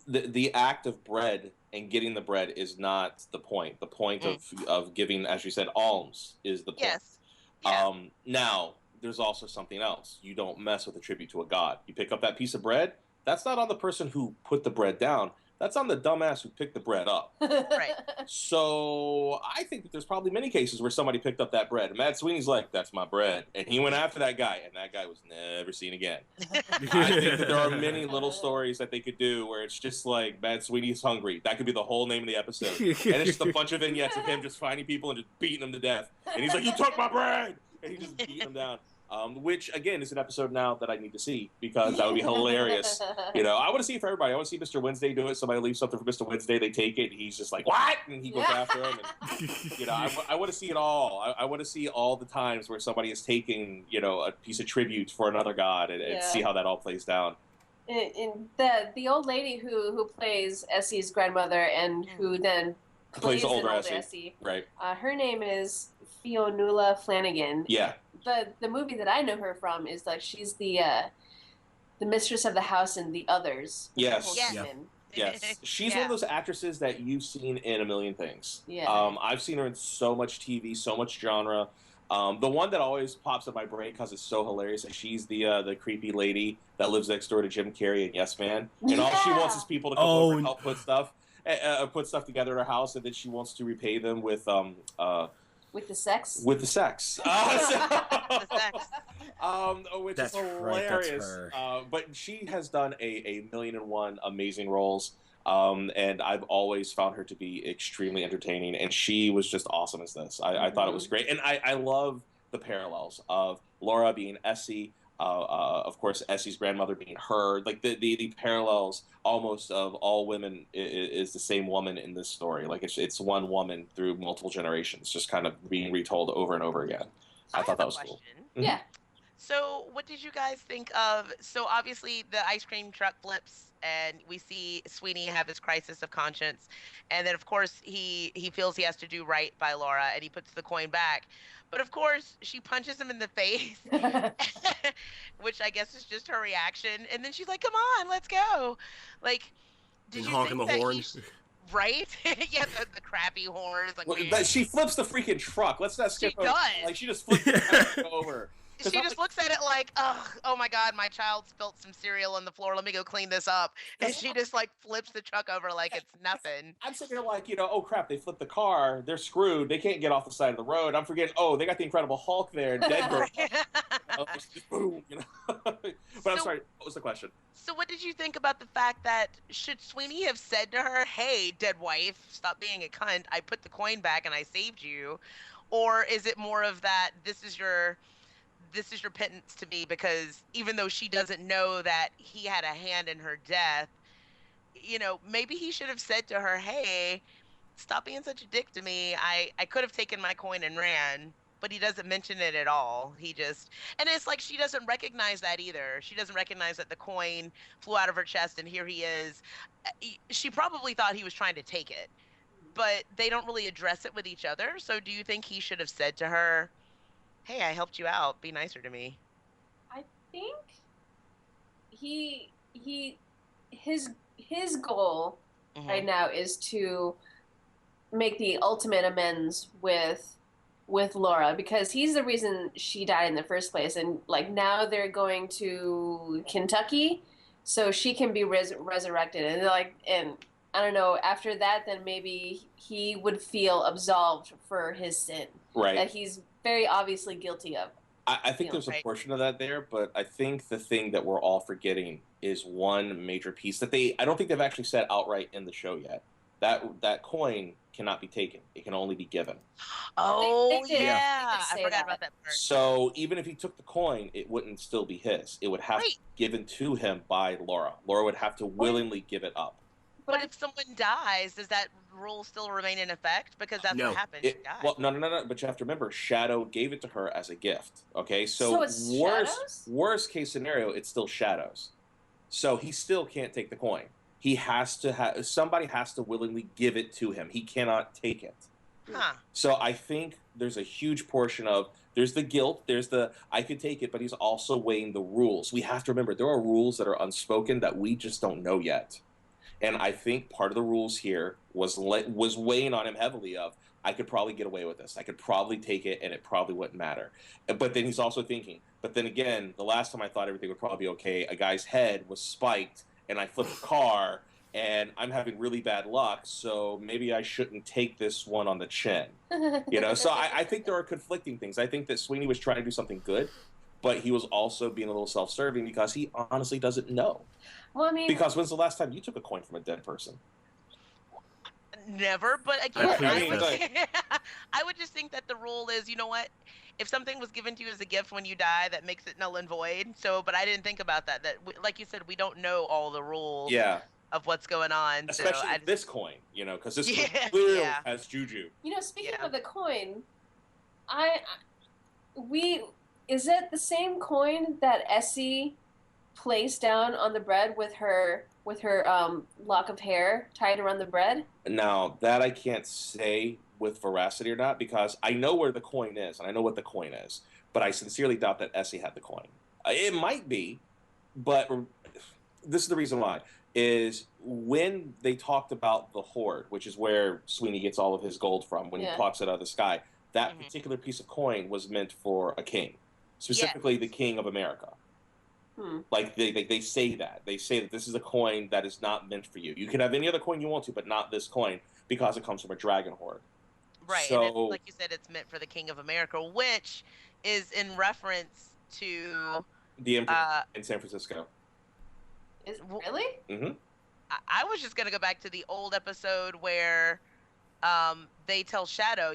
the act of bread and getting the bread is not the point. The point of giving, as you said, alms is the point. Yes. Yeah. Now, there's also something else. You don't mess with a tribute to a god. You pick up that piece of bread, that's not on the person who put the bread down. That's on the dumbass who picked the bread up. Right. So I think that there's probably many cases where somebody picked up that bread. And Mad Sweeney's like, that's my bread. And he went after that guy, and that guy was never seen again. I think that there are many little stories that they could do where it's just like, Mad Sweeney's hungry. That could be the whole name of the episode. And it's just a bunch of vignettes of him just finding people and just beating them to death. And he's like, you took my bread! And he's just beating them down. Which, again, is an episode now that I need to see, because that would be hilarious. I want to see it for everybody. I want to see Mr. Wednesday do it. Somebody leaves something for Mr. Wednesday, they take it, and he's just like, what? And he goes after him. And, I want to see it all. I want to see all the times where somebody is taking, a piece of tribute for another god, and see how that all plays down. In the old lady who plays Essie's grandmother and who then plays the older Essie. Right. Her name is Fionnuala Flanagan. Yeah. The movie that I know her from is like she's the mistress of the house in The Others. Yes. Yeah. Yes, she's one of Yeah. those actresses that you've seen in a million things. Yeah. I've seen her in so much TV, so much genre. The one that always pops in my brain because it's so hilarious is she's the creepy lady that lives next door to Jim Carrey and Yes Man, and all she wants is people to come over and help put stuff together in her house, and then she wants to repay them with the sex. With the sex. The sex. Which That's is hilarious. Right, that's her. But she has done a million and one amazing roles. And I've always found her to be extremely entertaining. And she was just awesome as this. I thought it was great. And I love the parallels of Laura being Essie, of course, Essie's grandmother being her. Like the parallels almost of all women is the same woman in this story. Like it's one woman through multiple generations, just kind of being retold over and over again. I thought that was cool. Yeah. So, what did you guys think of? So, obviously, the ice cream truck flips, and we see Sweeney have his crisis of conscience, and then, of course, he feels he has to do right by Laura, and he puts the coin back. But of course, she punches him in the face, which I guess is just her reaction. And then she's like, "Come on, let's go!" Like, did you honking think the that horn. right? Yeah, the crappy horns. Like, Well, she flips the freaking truck. Let's not skip over. Does. Like she just flips the truck over. She just looks at it like, oh my God, my child spilt some cereal on the floor. Let me go clean this up. And she just like flips the truck over like it's nothing. I'm sitting there like, oh crap, they flipped the car. They're screwed. They can't get off the side of the road. I'm forgetting, they got the Incredible Hulk there. Dead girl. Boom, But I'm sorry, what was the question? So what did you think about the fact that should Sweeney have said to her, hey, dead wife, stop being a cunt. I put the coin back and I saved you. Or is it more of that this is your penance to me, because even though she doesn't know that he had a hand in her death, maybe he should have said to her, hey, stop being such a dick to me. I could have taken my coin and ran, but he doesn't mention it at all. And it's like she doesn't recognize that either. She doesn't recognize that the coin flew out of her chest and here he is. She probably thought he was trying to take it, but they don't really address it with each other. So do you think he should have said to her, hey, I helped you out. Be nicer to me? I think his goal right now is to make the ultimate amends with Laura, because he's the reason she died in the first place, and like now they're going to Kentucky so she can be resurrected, and and I don't know, after that then maybe he would feel absolved for his sin, right, that he's very obviously guilty of. I think there's a portion of that there, but I think the thing that we're all forgetting is one major piece that I don't think they've actually said outright in the show yet. That coin cannot be taken. It can only be given. Oh, they yeah. I forgot about that part. So even if he took the coin, it wouldn't still be his. It would have to be given to him by Laura. Laura would have to willingly give it up. But if someone dies, does that rule still remain in effect? Because that's what happened. She died. Well, no. But you have to remember, Shadow gave it to her as a gift. Okay, so it's worst case scenario, it's still Shadow's. So he still can't take the coin. He has to somebody has to willingly give it to him. He cannot take it. Huh. So I think there's a huge portion of there's the guilt, there's the I could take it, but he's also weighing the rules. We have to remember there are rules that are unspoken that we just don't know yet. And I think part of the rules here was weighing on him heavily of, I could probably get away with this. I could probably take it, and it probably wouldn't matter. But then he's also thinking, but then again, the last time I thought everything would probably be okay, a guy's head was spiked, and I flipped the car, and I'm having really bad luck, so maybe I shouldn't take this one on the chin. So I think there are conflicting things. I think that Sweeney was trying to do something good, but he was also being a little self-serving because he honestly doesn't know. Well, I mean, because when's the last time you took a coin from a dead person? Never, but again, I would just think that the rule is, you know what? If something was given to you as a gift when you die, that makes it null and void. So, but I didn't think about that. Like you said, we don't know all the rules of what's going on. Especially this coin, because this coin clearly has juju. Speaking of the coin, is it the same coin that Essie placed down on the bread with her lock of hair tied around the bread? Now, that I can't say with veracity or not, because I know where the coin is, and I know what the coin is, but I sincerely doubt that Essie had the coin. It might be, but this is the reason why, is when they talked about the Horde, which is where Sweeney gets all of his gold from when he plucks it out of the sky, that particular piece of coin was meant for a king, specifically the King of America. Like they say that. They say that this is a coin that is not meant for you. You can have any other coin you want to, but not this coin, because it comes from a dragon horde. Right, so, and like you said, it's meant for the King of America, which is in reference to the Emperor in San Francisco. Is really? Mm-hmm. I was just gonna go back to the old episode where they tell Shadow,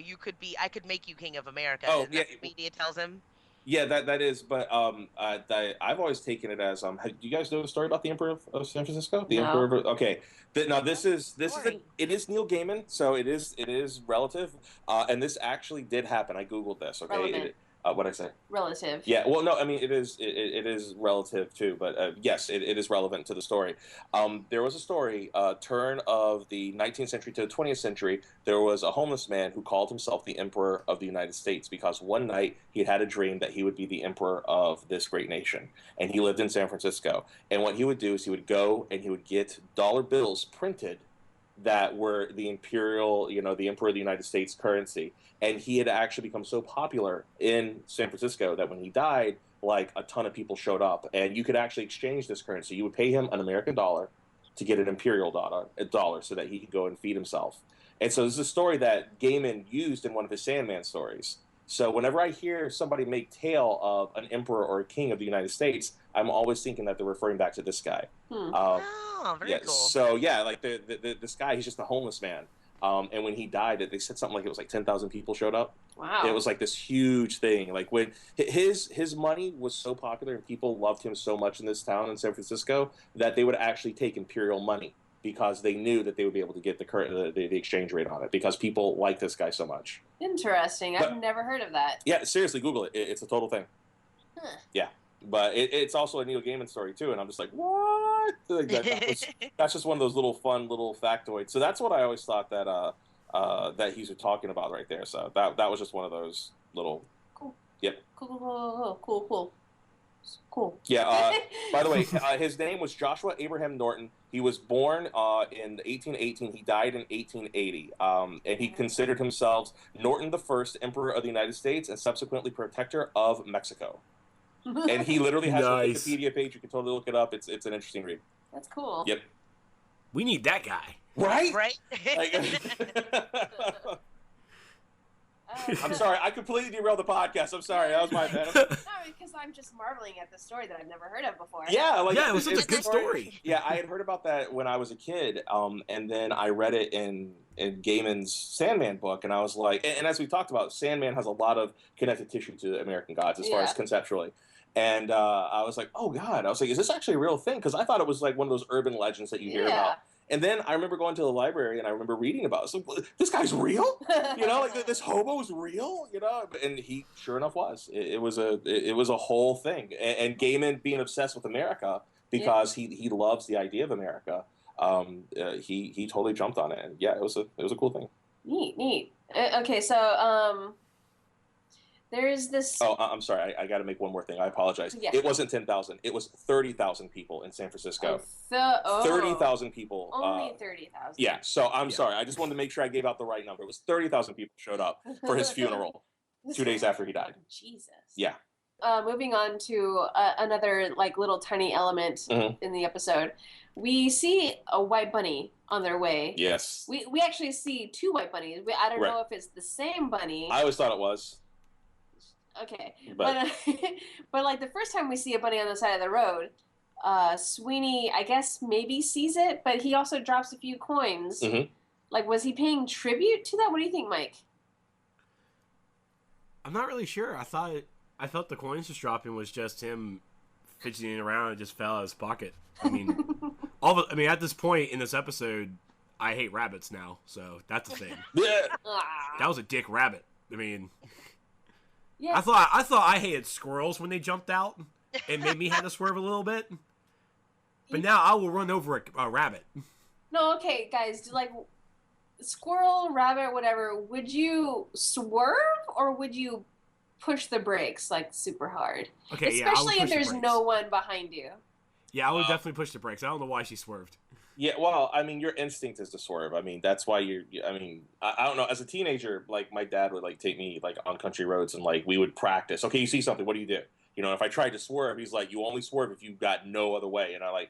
I could make you King of America. Oh, and that's what media tells him. Yeah, that is, but I've always taken it as do you guys know the story about the Emperor of San Francisco? The Emperor. Okay, now this is it is Neil Gaiman, so it is relative, and this actually did happen. I googled this. Okay, what'd I say? Relative. Yeah, well, no, I mean it is relative too, but yes, it is relevant to the story. There was a story, turn of the 19th century to the 20th century. There was a homeless man who called himself the Emperor of the United States because one night he had a dream that he would be the emperor of this great nation, and he lived in San Francisco. And what he would do is he would go and he would get dollar bills printed that were the imperial, the Emperor of the United States currency. And he had actually become so popular in San Francisco that when he died, like a ton of people showed up, and you could actually exchange this currency. You would pay him an American dollar to get an imperial dollar so that he could go and feed himself. And so this is a story that Gaiman used in one of his Sandman stories. So whenever I hear somebody make tale of an emperor or a king of the United States, I'm always thinking that they're referring back to this guy. Very cool. So yeah, like this guy, he's just a homeless man. And when he died, they said something like it was like 10,000 people showed up. Wow. It was like this huge thing. Like when his money was so popular and people loved him so much in this town in San Francisco that they would actually take imperial money because they knew that they would be able to get the exchange rate on it because people like this guy so much. Interesting. I've never heard of that. Yeah, seriously, Google it. It's a total thing. Huh. Yeah. But it's also a Neil Gaiman story, too, and I'm just like, what? Like that's just one of those little fun little factoids. So that's what I always thought that he's talking about right there. So that was just one of those little... Cool. Yep. Cool. Yeah, by the way, his name was Joshua Abraham Norton. He was born in 1818. He died in 1880. And he considered himself Norton the First, Emperor of the United States, and subsequently Protector of Mexico. And he literally has a Wikipedia page. You can totally look it up. It's an interesting read. That's cool. Yep. We need that guy. Right? Right? I'm sorry. I completely derailed the podcast. I'm sorry. That was my bad. No, because I'm just marveling at the story that I've never heard of before. Yeah. It was such a good story. Yeah, I had heard about that when I was a kid. And then I read it in Gaiman's Sandman book. And I was like, and as we talked about, Sandman has a lot of connective tissue to American gods as far as conceptually. And I was like, oh, God. I was like, is this actually a real thing? Because I thought it was like one of those urban legends that you hear about. And then I remember going to the library and I remember reading about it. So this guy's real? Like this hobo is real? And he sure enough was. It was a whole thing. And Gaiman being obsessed with America because he loves the idea of America. He totally jumped on it. And yeah, it was a cool thing. Neat. Okay, so there's this... Oh, I'm sorry. I got to make one more thing. I apologize. Yeah. It wasn't 10,000. It was 30,000 people in San Francisco. 30,000 people. Only 30,000. Yeah. So I'm sorry. I just wanted to make sure I gave out the right number. It was 30,000 people showed up for his funeral 2 days after he died. Jesus. Yeah. Moving on to another like little tiny element in the episode, we see a white bunny on their way. Yes. We actually see two white bunnies. I don't know if it's the same bunny. I always thought it was. Okay, but like the first time we see a bunny on the side of the road, Sweeney, I guess maybe sees it, but he also drops a few coins. Like, was he paying tribute to that? What do you think, Mike? I'm not really sure. I thought the coins just dropping was just him fidgeting around and just fell out of his pocket. I mean, at this point in this episode, I hate rabbits now, so that's a thing. That was a dick rabbit. I mean. Yeah. I thought I hated squirrels when they jumped out. It made me have to swerve a little bit. But now I will run over a rabbit. No, okay, guys. Like, squirrel, rabbit, whatever. Would you swerve or would you push the brakes like super hard? Okay, especially if there's no one behind you. Yeah, I would definitely push the brakes. I don't know why she swerved. Yeah, well, I mean, your instinct is to swerve. I mean, that's why I don't know. As a teenager, like, my dad would, like, take me, like, on country roads, and, like, we would practice. Okay, you see something, what do you do? You know, if I tried to swerve, he's like, you only swerve if you've got no other way. And I, like,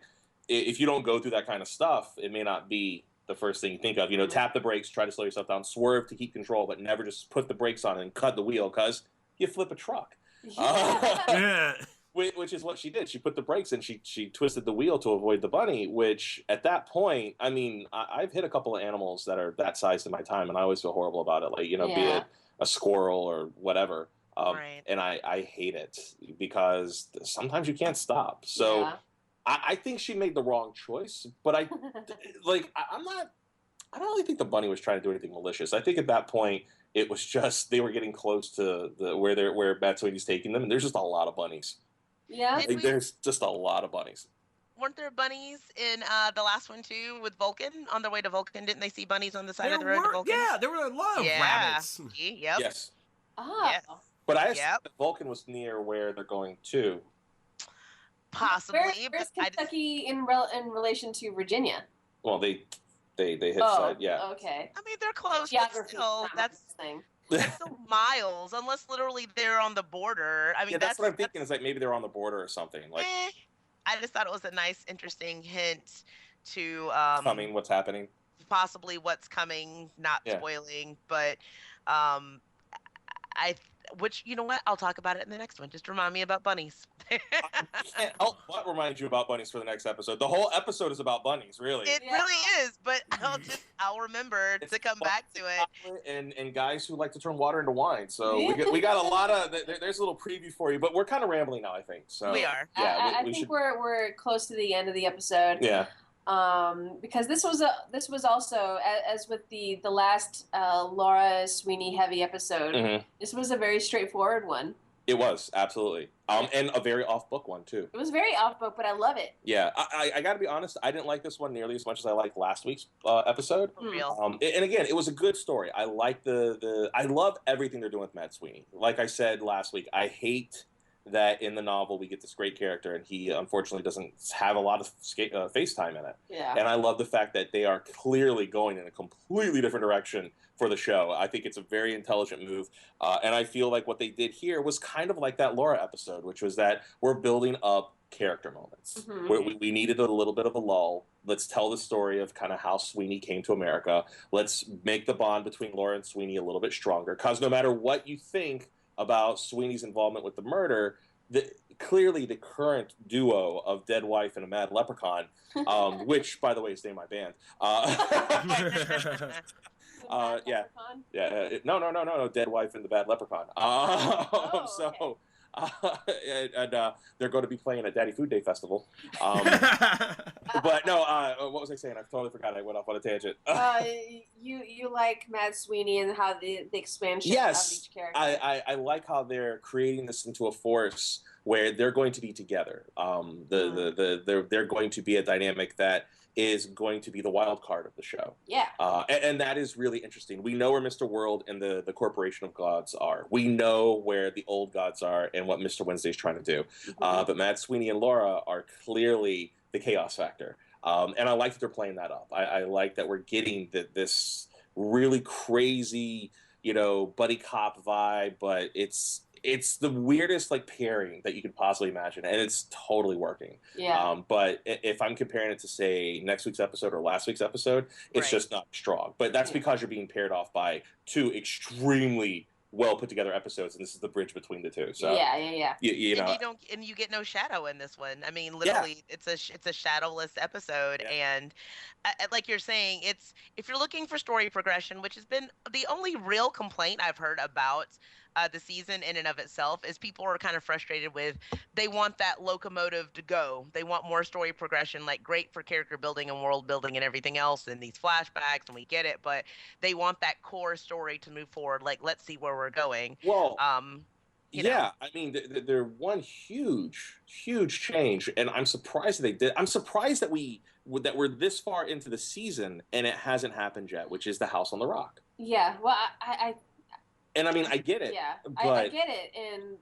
if you don't go through that kind of stuff, it may not be the first thing you think of. You know, tap the brakes, try to slow yourself down, swerve to keep control, but never just put the brakes on and cut the wheel, because you flip a truck. Yeah. Which is what she did. She put the brakes and she twisted the wheel to avoid the bunny, which at that point, I mean, I've hit a couple of animals that are that size in my time, and I always feel horrible about it. Like, you know, be it a squirrel or whatever. Right. And I hate it because sometimes you can't stop. So I think she made the wrong choice, but I don't really think the bunny was trying to do anything malicious. I think at that point, it was just they were getting close to where Mad Sweeney's taking them, and there's just a lot of bunnies. Yeah. Like, there's just a lot of bunnies. Weren't there bunnies in the last one too with Vulcan on their way to Vulcan? Didn't they see bunnies on the side of the road to Vulcan? Yeah, there were a lot of rabbits. Yep. Yes. Oh. Yes. But I assume that Vulcan was near where they're going to. Possibly. Where's but Kentucky in relation to Virginia? Well, they hit side, yeah. Okay. I mean, they're close, Geography but still, that's the thing. That's still miles, unless literally they're on the border. I mean, yeah, that's what I'm thinking. Is like maybe they're on the border or something. Like, I just thought it was a nice, interesting hint to what's happening, possibly what's coming. Not spoiling, but which, you know what? I'll talk about it in the next one. Just remind me about bunnies. I can't help but remind you about bunnies for the next episode. The whole episode is about bunnies, really. It really is, but I'll remember to come back to it. And guys who like to turn water into wine. So we got a lot of. There's a little preview for you, but we're kind of rambling now, I think. So we are. Yeah, I think we're close to the end of the episode. Yeah. Because this was also, as with the last Laura Sweeney heavy episode, this was a very straightforward one. It was, absolutely. And a very off-book one, too. It was very off-book, but I love it. Yeah, I got to be honest, I didn't like this one nearly as much as I liked last week's episode. For real. And again, it was a good story. I like I love everything they're doing with Mad Sweeney. Like I said last week, I hate that in the novel we get this great character, and he unfortunately doesn't have a lot of face time in it. Yeah. And I love the fact that they are clearly going in a completely different direction for the show. I think it's a very intelligent move, and I feel like what they did here was kind of like that Laura episode, which was that we're building up character moments. We needed a little bit of a lull. Let's tell the story of kind of how Sweeney came to America. Let's make the bond between Laura and Sweeney a little bit stronger, because no matter what you think about Sweeney's involvement with the murder, clearly the current duo of Dead Wife and a Mad Leprechaun, which, by the way, is the name of my band. No, Dead Wife and the Bad Leprechaun. So, they're going to be playing at Daddy Food Day Festival. But no, what was I saying? I totally forgot. I went off on a tangent. You like Mad Sweeney and how the expansion of each character. I like how they're creating this into a force where they're going to be together. They're going to be a dynamic that is going to be the wild card of the show. Yeah. And that is really interesting. We know where Mr. World and the Corporation of Gods are. We know where the old gods are and what Mr. Wednesday's trying to do. But Mad Sweeney and Laura are clearly the chaos factor. And I like that they're playing that up. I like that we're getting this really crazy, buddy cop vibe, but it's the weirdest pairing that you could possibly imagine, and it's totally working. Yeah. But if I'm comparing it to, say, next week's episode or last week's episode, it's just not strong. But that's because you're being paired off by two extremely well put together episodes, and this is the bridge between the two. So yeah. And you get no shadow in this one. I mean, literally, it's a shadowless episode, and like you're saying, if you're looking for story progression, which has been the only real complaint I've heard about the season in and of itself, is people are kind of frustrated with, they want that locomotive to go. They want more story progression, great for character building and world building and everything else and these flashbacks, and we get it, but they want that core story to move forward. Let's see where we're going. Well, I mean, they're one huge change, and I'm surprised they did. I'm surprised that we're this far into the season and it hasn't happened yet, which is the House on the Rock. Yeah, well, And I mean, I get it. Yeah, but I get it, and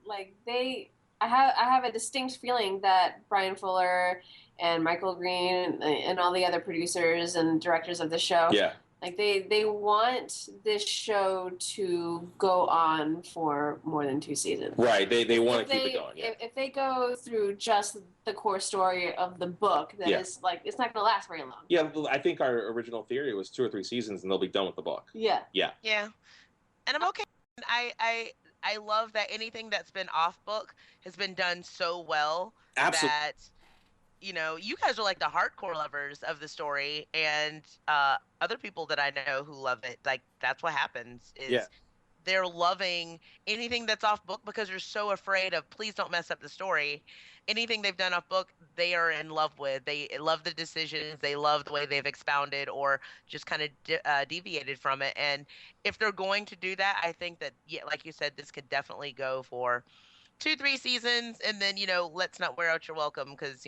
I have a distinct feeling that Brian Fuller and Michael Green and all the other producers and directors of the show, Yeah. like they want this show to go on for more than 2 seasons. Right. They want to keep it going. Yeah. If they go through just the core story of the book, then it's like it's not going to last very long. Yeah, I think our original theory was 2 or 3 seasons, and they'll be done with the book. Yeah. Yeah. Yeah. And I'm okay. I love that anything that's been off book has been done so well that you guys are like the hardcore lovers of the story, and other people that I know who love it, like that's what happens is they're loving anything that's off book because they're so afraid of please don't mess up the story. Anything they've done off book, they are in love with. They love the decisions. They love the way they've expounded or just kind of deviated from it. And if they're going to do that, I think that, like you said, this could definitely go for 2-3 seasons, and then let's not wear out your welcome because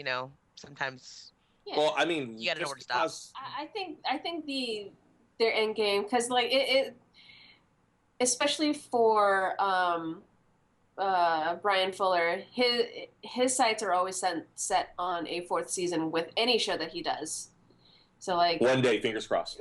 sometimes. Yeah. Well, I mean, you gotta know where to stop. I think their end game, because like it especially for Brian Fuller, his sights are always set on a 4th season with any show that he does. So like one day, fingers crossed.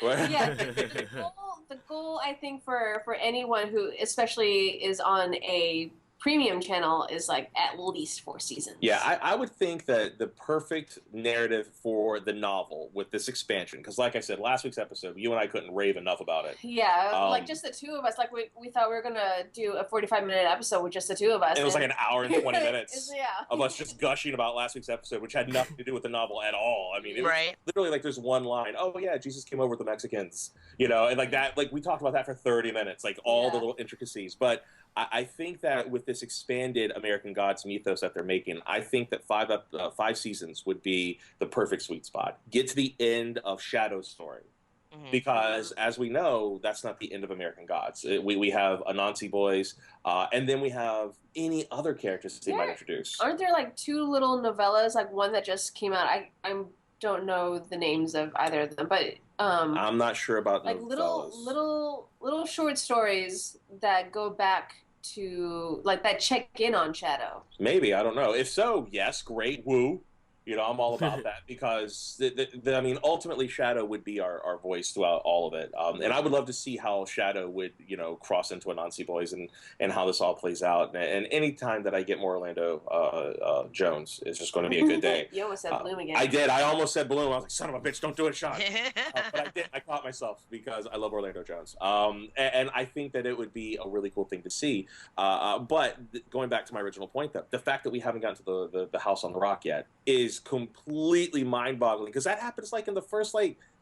Yeah, the goal I think for anyone who especially is on a premium channel is like at least 4 seasons. Yeah, I would think that the perfect narrative for the novel with this expansion, because like I said, last week's episode, you and I couldn't rave enough about it. Yeah, like just the two of us. Like we thought we were going to do a 45-minute episode with just the two of us. It was like an hour and 20 minutes yeah. of us just gushing about last week's episode, which had nothing to do with the novel at all. I mean, it was literally like there's one line, oh yeah, Jesus came over with the Mexicans, and like that, like we talked about that for 30 minutes, like all the little intricacies. But I think that with this expanded American Gods mythos that they're making, I think that 5 seasons would be the perfect sweet spot. Get to the end of Shadow's story. Because, as we know, that's not the end of American Gods. We have Anansi boys, and then we have any other characters they might introduce. Aren't there like 2 little novellas, like one that just came out? I don't know the names of either of them, but I'm not sure about like little short stories that go back to like that check in on Shadow. Maybe, I don't know. If so, yes, great, woo. I'm all about that because, I mean, ultimately Shadow would be our voice throughout all of it. And I would love to see how Shadow would, cross into Anansi Boys and how this all plays out. And any time that I get more Orlando Jones, it's just going to be a good day. You almost said Bloom again. I did. I almost said Bloom. I was like, son of a bitch, don't do it, Shaun. But I did. I caught myself because I love Orlando Jones. And I think that it would be a really cool thing to see. But going back to my original point, though, the fact that we haven't gotten to the House on the Rock yet is completely mind-boggling because that happens like in the first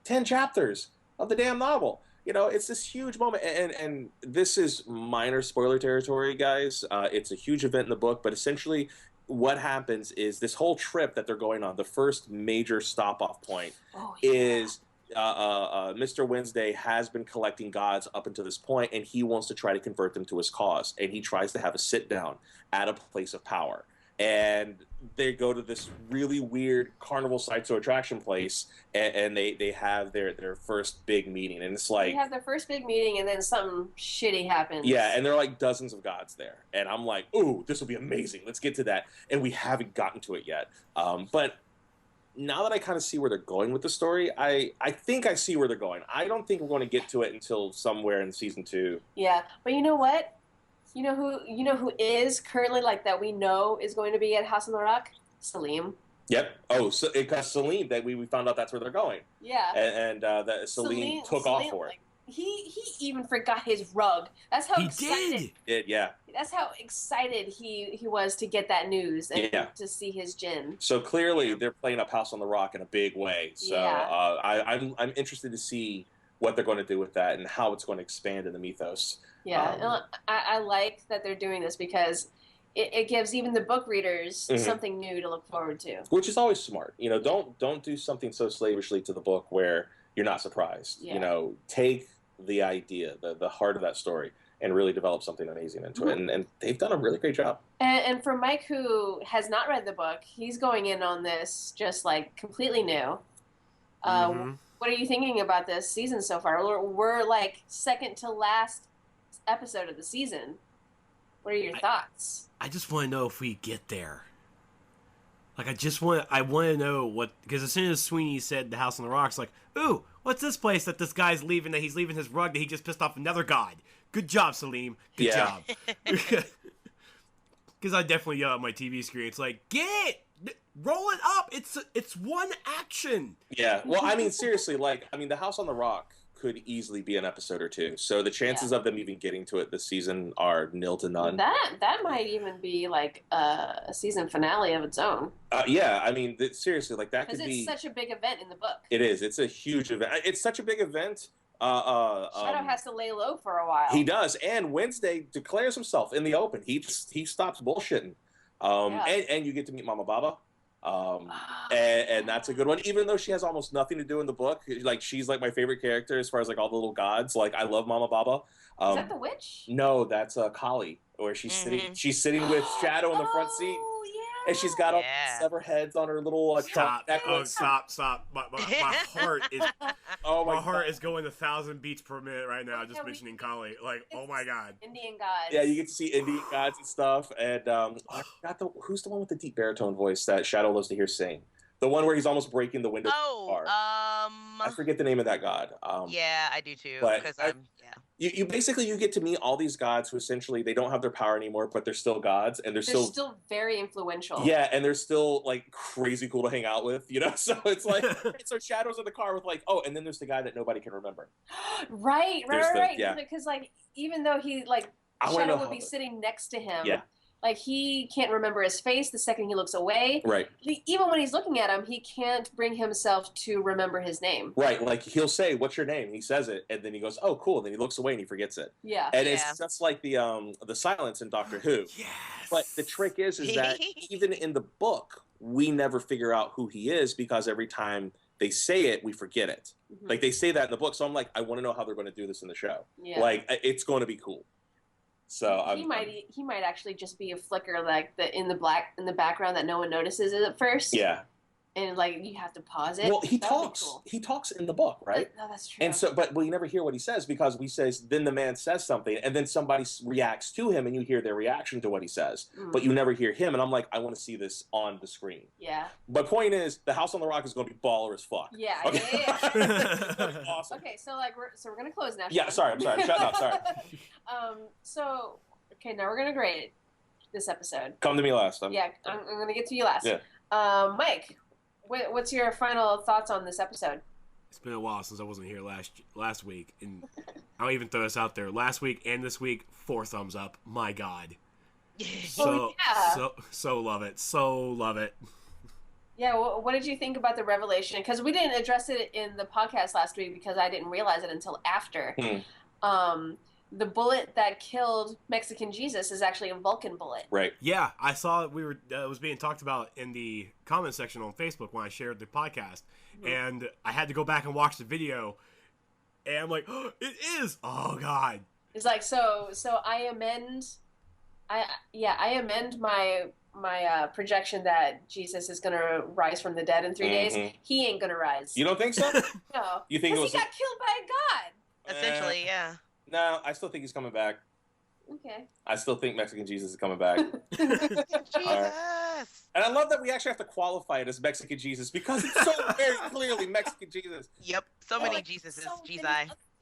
10 chapters of the damn novel. It's this huge moment, and this is minor spoiler territory, guys. It's a huge event in the book, but essentially what happens is this whole trip that they're going on, the first major stop-off point is Mr. Wednesday has been collecting gods up until this point, and he wants to try to convert them to his cause, and he tries to have a sit-down at a place of power. And they go to this really weird carnival sideshow attraction place, and they have their first big meeting. And it's like... They have their first big meeting, and then something shitty happens. Yeah, and there are like dozens of gods there. And I'm like, ooh, this will be amazing. Let's get to that. And we haven't gotten to it yet. But now that I kind of see where they're going with the story, I think I see where they're going. I don't think we're going to get to it until somewhere in season 2. Yeah, but you know what? You know who is currently like that we know is going to be at House on the Rock? Salim. Yep. Oh, so because Salim, that we found out that's where they're going. Yeah. And that Salim took off for it. He even forgot his rug. That's how excited. He did. Yeah. That's how excited he was to get that news and to see his Jinn. So clearly they're playing up House on the Rock in a big way. So I'm interested to see what they're going to do with that and how it's going to expand in the mythos. Yeah, I like that they're doing this because it gives even the book readers something new to look forward to. Which is always smart. Don't do something so slavishly to the book where you're not surprised. Yeah. Take the idea, the heart of that story, and really develop something amazing into it. And they've done a really great job. And for Mike, who has not read the book, he's going in on this just like completely new. What are you thinking about this season so far? We're like second to last episode of the season. What are your thoughts? I just want to know if we get there. Like, I want to know what, because as soon as Sweeney said the House on the Rocks, like, ooh, what's this place that this guy's leaving, that he's leaving his rug, that he just pissed off another god? Good job, Salim. Good job. Because I definitely yell at my TV screen. It's like, get it! Roll it up! It's one action! Yeah, well, I mean, seriously, the House on the Rock could easily be an episode or two. So the chances of them even getting to it this season are nil to none. That might even be like a season finale of its own. Yeah, I mean, seriously, like that could be. Because it's such a big event in the book. It is. It's a huge event. It's such a big event. Shadow has to lay low for a while. He does, and Wednesday declares himself in the open. He stops bullshitting, and you get to meet Mama Baba. And that's a good one, even though she has almost nothing to do in the book. Like, she's like my favorite character as far as like all the little gods. Like, I love Mama Baba. Is that the witch? No, that's Kali, where she's sitting with Shadow in the front seat. Yeah. And she's got all severed heads on her little stop. necklace. Stop. My heart is my heart is going 1,000 beats per minute right now, just mentioning Kali. Like, oh my god. Indian gods. Yeah, you get to see Indian gods and stuff. And I forgot who's the one with the deep baritone voice that Shadow loves to hear sing? The one where he's almost breaking the window of the car. I forget the name of that god. Yeah, I do too. Because you basically you get to meet all these gods who essentially they don't have their power anymore, but they're still gods, and they're still very influential. Yeah, and they're still like crazy cool to hang out with, you know. So it's like so Shadow's in the car with like, oh, and then there's the guy that nobody can remember. Right. Yeah. Because like even though he like Shadow would be sitting next to him. Yeah. Like, he can't remember his face the second he looks away. Right. Even when he's looking at him, he can't bring himself to remember his name. Right. Like, he'll say, what's your name? He says it, and then he goes, oh, cool. And then he looks away and he forgets it. Yeah. And it's just like the silence in Doctor Who. Yes. But the trick is that even in the book, we never figure out who he is because every time they say it, we forget it. Mm-hmm. Like, they say that in the book. So I'm like, I want to know how they're going to do this in the show. Yeah. Like, it's going to be cool. So he might actually just be a flicker like in the background that no one notices it at first. Yeah. And like you have to pause it. Well, he talks. Cool. He talks in the book, right? No, that's true. And so, but we never hear what he says because then the man says something, and then somebody reacts to him, and you hear their reaction to what he says, but you never hear him. And I'm like, I want to see this on the screen. Yeah. But point is, the House on the Rock is going to be baller as fuck. Yeah. Okay? Yeah. Awesome. Okay, so we're gonna close now. Yeah. Sorry. I'm shutting up. Sorry. So okay, now we're gonna grade this episode. Come to me last. I'm gonna get to you last. Yeah. Mike, what's your final thoughts on this episode? It's been a while since I wasn't here last week, and I'll even throw this out there. Last week and this week, 4 thumbs up. My God. So love it. So love it. Yeah, what did you think about the revelation? Because we didn't address it in the podcast last week because I didn't realize it until after. The bullet that killed Mexican Jesus is actually a Vulcan bullet. Right. Yeah, I saw it was being talked about in the comment section on Facebook when I shared the podcast, and I had to go back and watch the video, and I'm like, oh, it is! Oh, God. It's like, so I amend my projection that Jesus is going to rise from the dead in 3 days. He ain't going to rise. You don't think so? No. You think he got killed by a god. Essentially, yeah. No, I still think he's coming back. Okay. I still think Mexican Jesus is coming back. Jesus! And I love that we actually have to qualify it as Mexican Jesus because it's so very clearly Mexican Jesus. Yep, so many Jesuses, Jesus.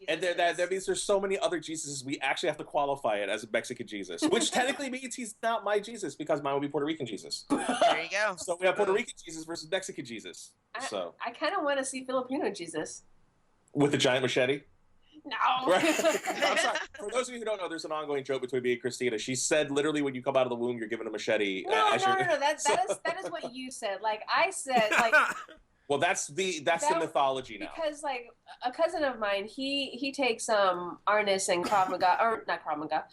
And that means there's so many other Jesuses, we actually have to qualify it as a Mexican Jesus, which technically means he's not my Jesus because mine would be Puerto Rican Jesus. There you go. So we have Puerto Rican Jesus versus Mexican Jesus. I kind of want to see Filipino Jesus. With the giant machete? No. Right. I'm sorry. For those of you who don't know, there's an ongoing joke between me and Christina. She said literally when you come out of the womb, you're given a machete. No. That is what you said. Like I said, like. Well, that's the mythology now. Because like a cousin of mine, he takes Arnis and Krav Maga, or not Krav Maga.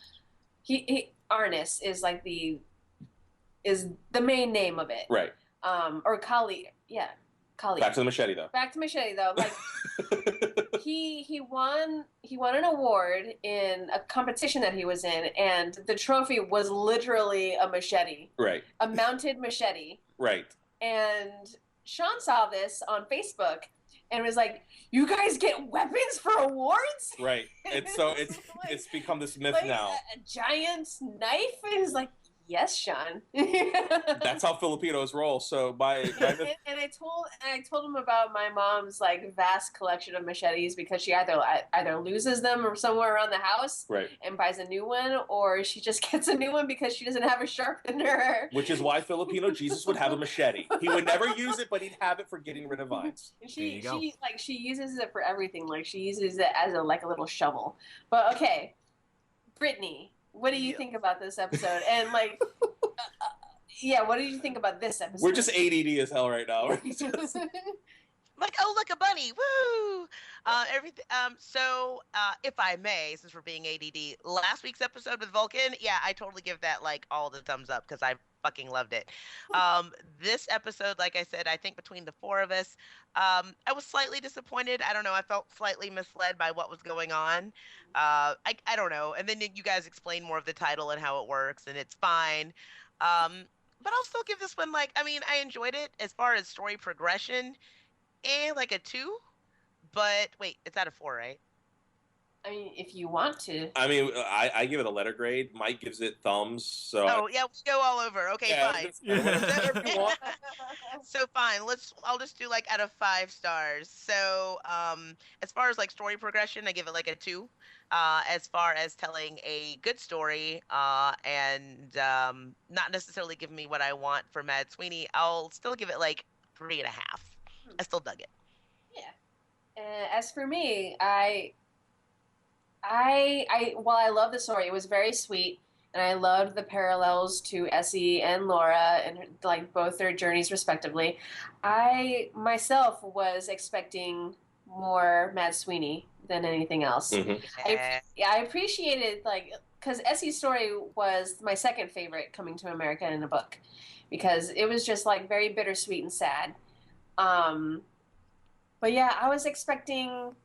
He Arnis is like the main name of it. Right. Or Kali. Yeah. Kali. Back to the machete though. Like he won an award in a competition that he was in, and the trophy was literally a machete. Right. A mounted machete. Right. And Shaun saw this on Facebook and was like, "You guys get weapons for awards?" Right. And so it's become this myth like now. A giant knife, and he's like, "Yes, Shaun." That's how Filipinos roll. So and I told him about my mom's like vast collection of machetes because she either loses them or somewhere around the house, right, and buys a new one, or she just gets a new one because she doesn't have a sharpener. Which is why Filipino Jesus would have a machete. He would never use it, but he'd have it for getting rid of vines. She uses it for everything. Like she uses it as a little shovel. But okay, Brittany, what do you think about this episode? And like, yeah, what did you think about this episode? We're just ADD as hell right now. Like, oh, look, a bunny, woo! Everything. So, if I may, since we're being ADD, last week's episode with Vulcan, yeah, I totally give that like all the thumbs up because I fucking loved it. This episode, like I said, I think between the four of us, I was slightly disappointed. I don't know. I felt slightly misled by what was going on. I don't know. And then you guys explain more of the title and how it works, and it's fine. But I'll still give this one I mean, I enjoyed it as far as story progression. Like a 2, but wait, it's out of 4, right? I mean, if you want to. I mean, I give it a letter grade. Mike gives it thumbs. So yeah, we go all over. Okay, yeah, fine. So fine. I'll just do out of 5 stars. So as far as story progression, I give it a 2. As far as telling a good story and not necessarily giving me what I want for Mad Sweeney, I'll still give it 3.5. I still dug it. Yeah. As for me, I love the story. It was very sweet, and I loved the parallels to Essie and Laura and both their journeys respectively. I myself was expecting more Mad Sweeney than anything else. Mm-hmm. I appreciated because Essie's story was my second favorite coming to America in a book because it was just very bittersweet and sad. But yeah, I was expecting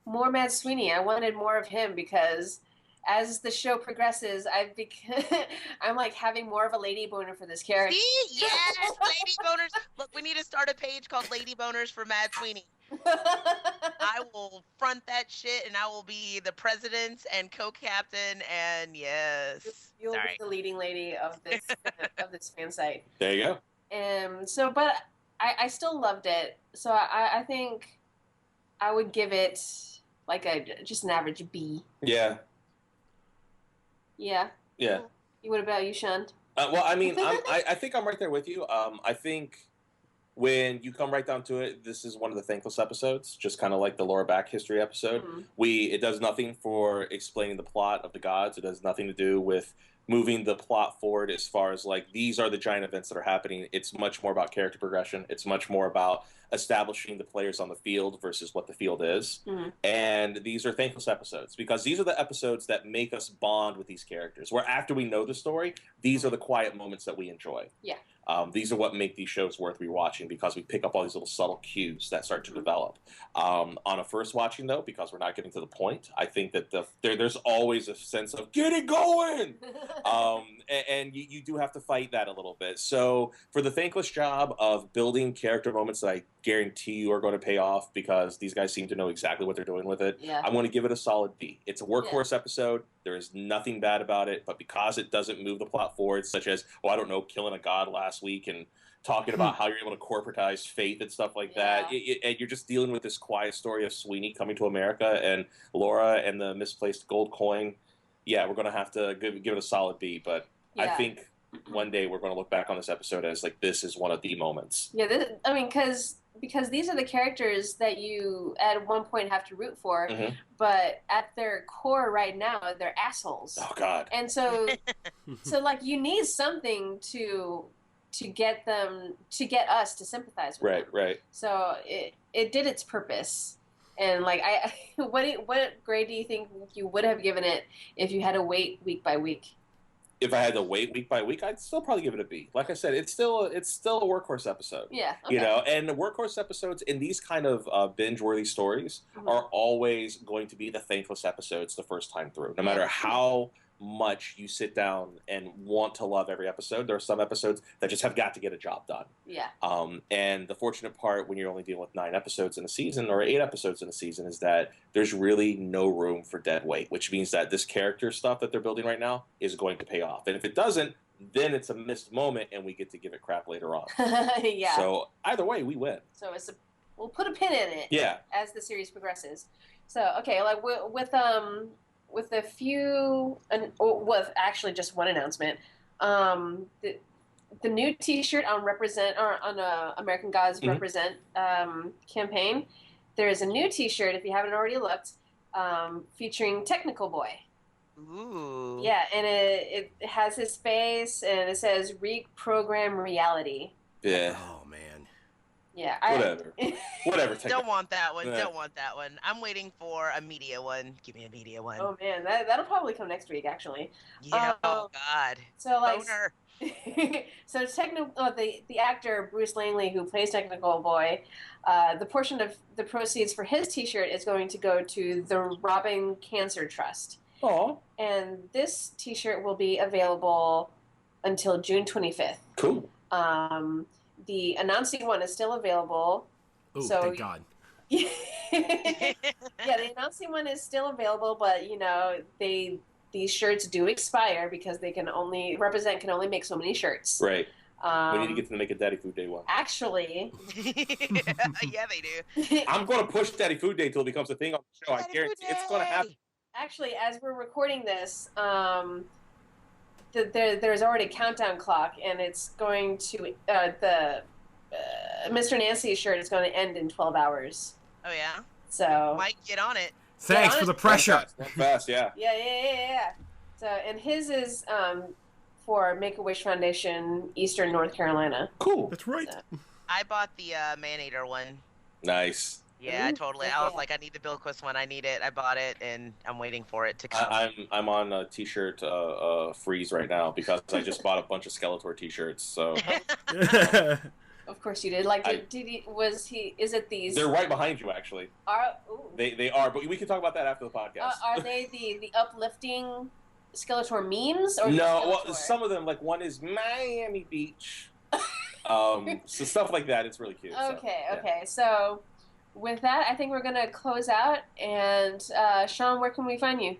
more Mad Sweeney. I wanted more of him because as the show progresses, I'm having more of a lady boner for this character. See? Yes, lady boners. Look, we need to start a page called Lady Boners for Mad Sweeney. I will front that shit, and I will be the president and co-captain, and yes. You'll be the leading lady of this fan site. There you go. But I still loved it. So I think I would give it just an average B. Yeah. Yeah. Yeah. What about you, Shaun? Well, I mean, I think I'm right there with you. I think when you come right down to it, this is one of the thankless episodes, just kind of like the Laura back history episode. Mm-hmm. It does nothing for explaining the plot of the gods. It has nothing to do with moving the plot forward as far as these are the giant events that are happening. It's much more about character progression. It's much more about establishing the players on the field versus what the field is. Mm-hmm. And these are thankless episodes because these are the episodes that make us bond with these characters, where after we know the story, these are the quiet moments that we enjoy. Yeah. These are what make these shows worth rewatching because we pick up all these little subtle cues that start to develop. On a first watching, though, because we're not getting to the point, I think that there's always a sense of get it going, and you do have to fight that a little bit. So for the thankless job of building character moments that I guarantee you are going to pay off because these guys seem to know exactly what they're doing with it, yeah. I'm going to give it a solid B. It's a workhorse episode. There is nothing bad about it, but because it doesn't move the plot forward, such as, killing a god last week and talking about how you're able to corporatize faith and stuff like that, and you're just dealing with this quiet story of Sweeney coming to America and Laura and the misplaced gold coin, we're going to have to give it a solid B, but I think one day we're going to look back on this episode as this is one of the moments. Yeah, because these are the characters that you at one point have to root for, but at their core right now, they're assholes. Oh God! And so you need something to get us to sympathize with them. Right. So it did its purpose. And what grade do you think you would have given it if you had to wait week by week? If I had to wait week by week, I'd still probably give it a B. Like I said, it's still a workhorse episode. Yeah. Okay. And the workhorse episodes in these kind of binge-worthy stories are always going to be the thankless episodes the first time through. No matter how much you sit down and want to love every episode. There are some episodes that just have got to get a job done. Yeah. And the fortunate part when you're only dealing with 9 episodes in a season or 8 episodes in a season is that there's really no room for dead weight, which means that this character stuff that they're building right now is going to pay off. And if it doesn't, then it's a missed moment and we get to give it crap later on. Yeah. So either way, we win. So we'll put a pin in it. Yeah. As the series progresses. So okay, like with a few, with actually just one announcement, the new T-shirt on American Gods Represent campaign. There is a new T-shirt, if you haven't already looked, featuring Technical Boy. Ooh. Yeah, and it has his face, and it says "Reprogram Reality." Yeah. Oh man. Yeah. Whatever. Don't want that one. Don't want that one. I'm waiting for a media one. Give me a media one. Oh man, that'll probably come next week, actually. Yeah. Oh God. So like. Boner. So the actor Bruce Langley, who plays Technical Boy, the portion of the proceeds for his T-shirt is going to go to the Robin Cancer Trust. Oh. And this T-shirt will be available until June 25th. Cool. The announcing one is still available. Oh, so, thank God. Yeah, the announcing one is still available, but these shirts do expire because Represent can only make so many shirts. Right. We need to get them to make a Daddy Food Day one. Actually. Yeah, they do. I'm going to push Daddy Food Day until it becomes a thing on the show. I guarantee it's going to happen. Actually, as we're recording this, there's already a countdown clock, and it's going to Mr. Nancy's shirt is going to end in 12 hours. Oh yeah. So might get on it. Thanks for the pressure. Fast, yeah. Yeah. So, and his is for Make-A-Wish Foundation, Eastern North Carolina. Cool. That's right. So. I bought the Man-Eater one. Nice. Yeah, totally. I was like, I need the Bilquist one. I need it. I bought it, and I'm waiting for it to come. I'm on a T-shirt freeze right now because I just bought a bunch of Skeletor T-shirts. So. Of course you did. Like, is it these? They're right behind you, actually. They are, but we can talk about that after the podcast. Are they the uplifting Skeletor memes? Or no, well, some of them, like one is Miami Beach. So stuff like that. It's really cute. Okay. So with that, I think we're going to close out. And Shaun, where can we find you?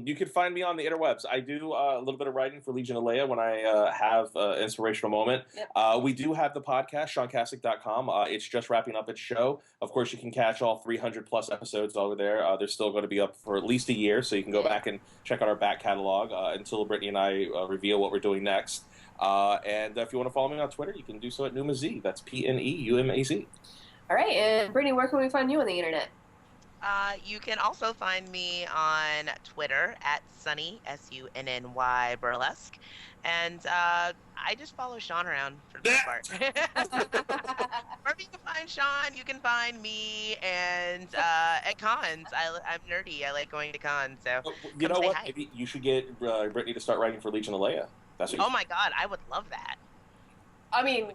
You can find me on the interwebs. I do a little bit of writing for Legion of Leia when I have an inspirational moment. Yep. We do have the podcast, ShaunCassick.com. It's just wrapping up its show. Of course, you can catch all 300-plus episodes over there. They're still going to be up for at least a year, so you can go back and check out our back catalog until Brittany and I reveal what we're doing next. And if you want to follow me on Twitter, you can do so at Pneumaz. That's PNEUMAZ. All right, and Brittany, where can we find you on the internet? You can also find me on Twitter at Sunny, SUNNY Burlesque. And I just follow Shaun around for the most part. Wherever you can find Shaun, you can find me. And at cons, I'm nerdy. I like going to cons. So you know what? Maybe you should get Brittany to start writing for Legion of Leia. That's what my God, I would love that. I mean...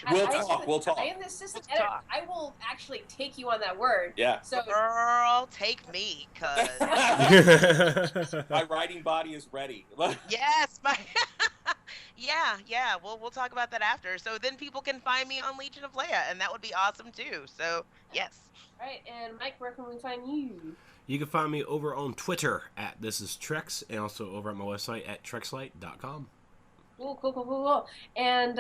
We'll talk. I am the assistant editor. I will actually take you on that word. Yeah. So, girl, take me, cause my writing body is ready. Yes, yeah. We'll talk about that after. So then people can find me on Legion of Leia, and that would be awesome too. So yes. All right, and Mike, where can we find you? You can find me over on Twitter at This Is Trex, and also over at my website at trexlight.com. Cool. And,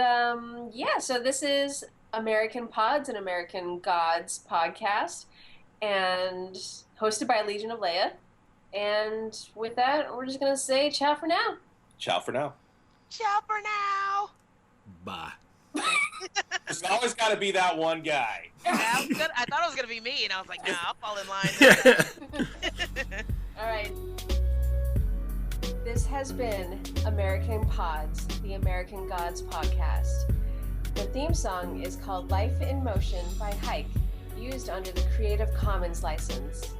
so this is American Pods and American Gods podcast, and hosted by Legion of Leia. And with that, we're just going to say ciao for now. Ciao for now. Ciao for now. Bye. There's always got to be that one guy. Yeah, I thought it was going to be me, and I was like, nah, I'll fall in line. All right. This has been American Pods, the American Gods podcast. The theme song is called Life in Motion by Hike, used under the Creative Commons license.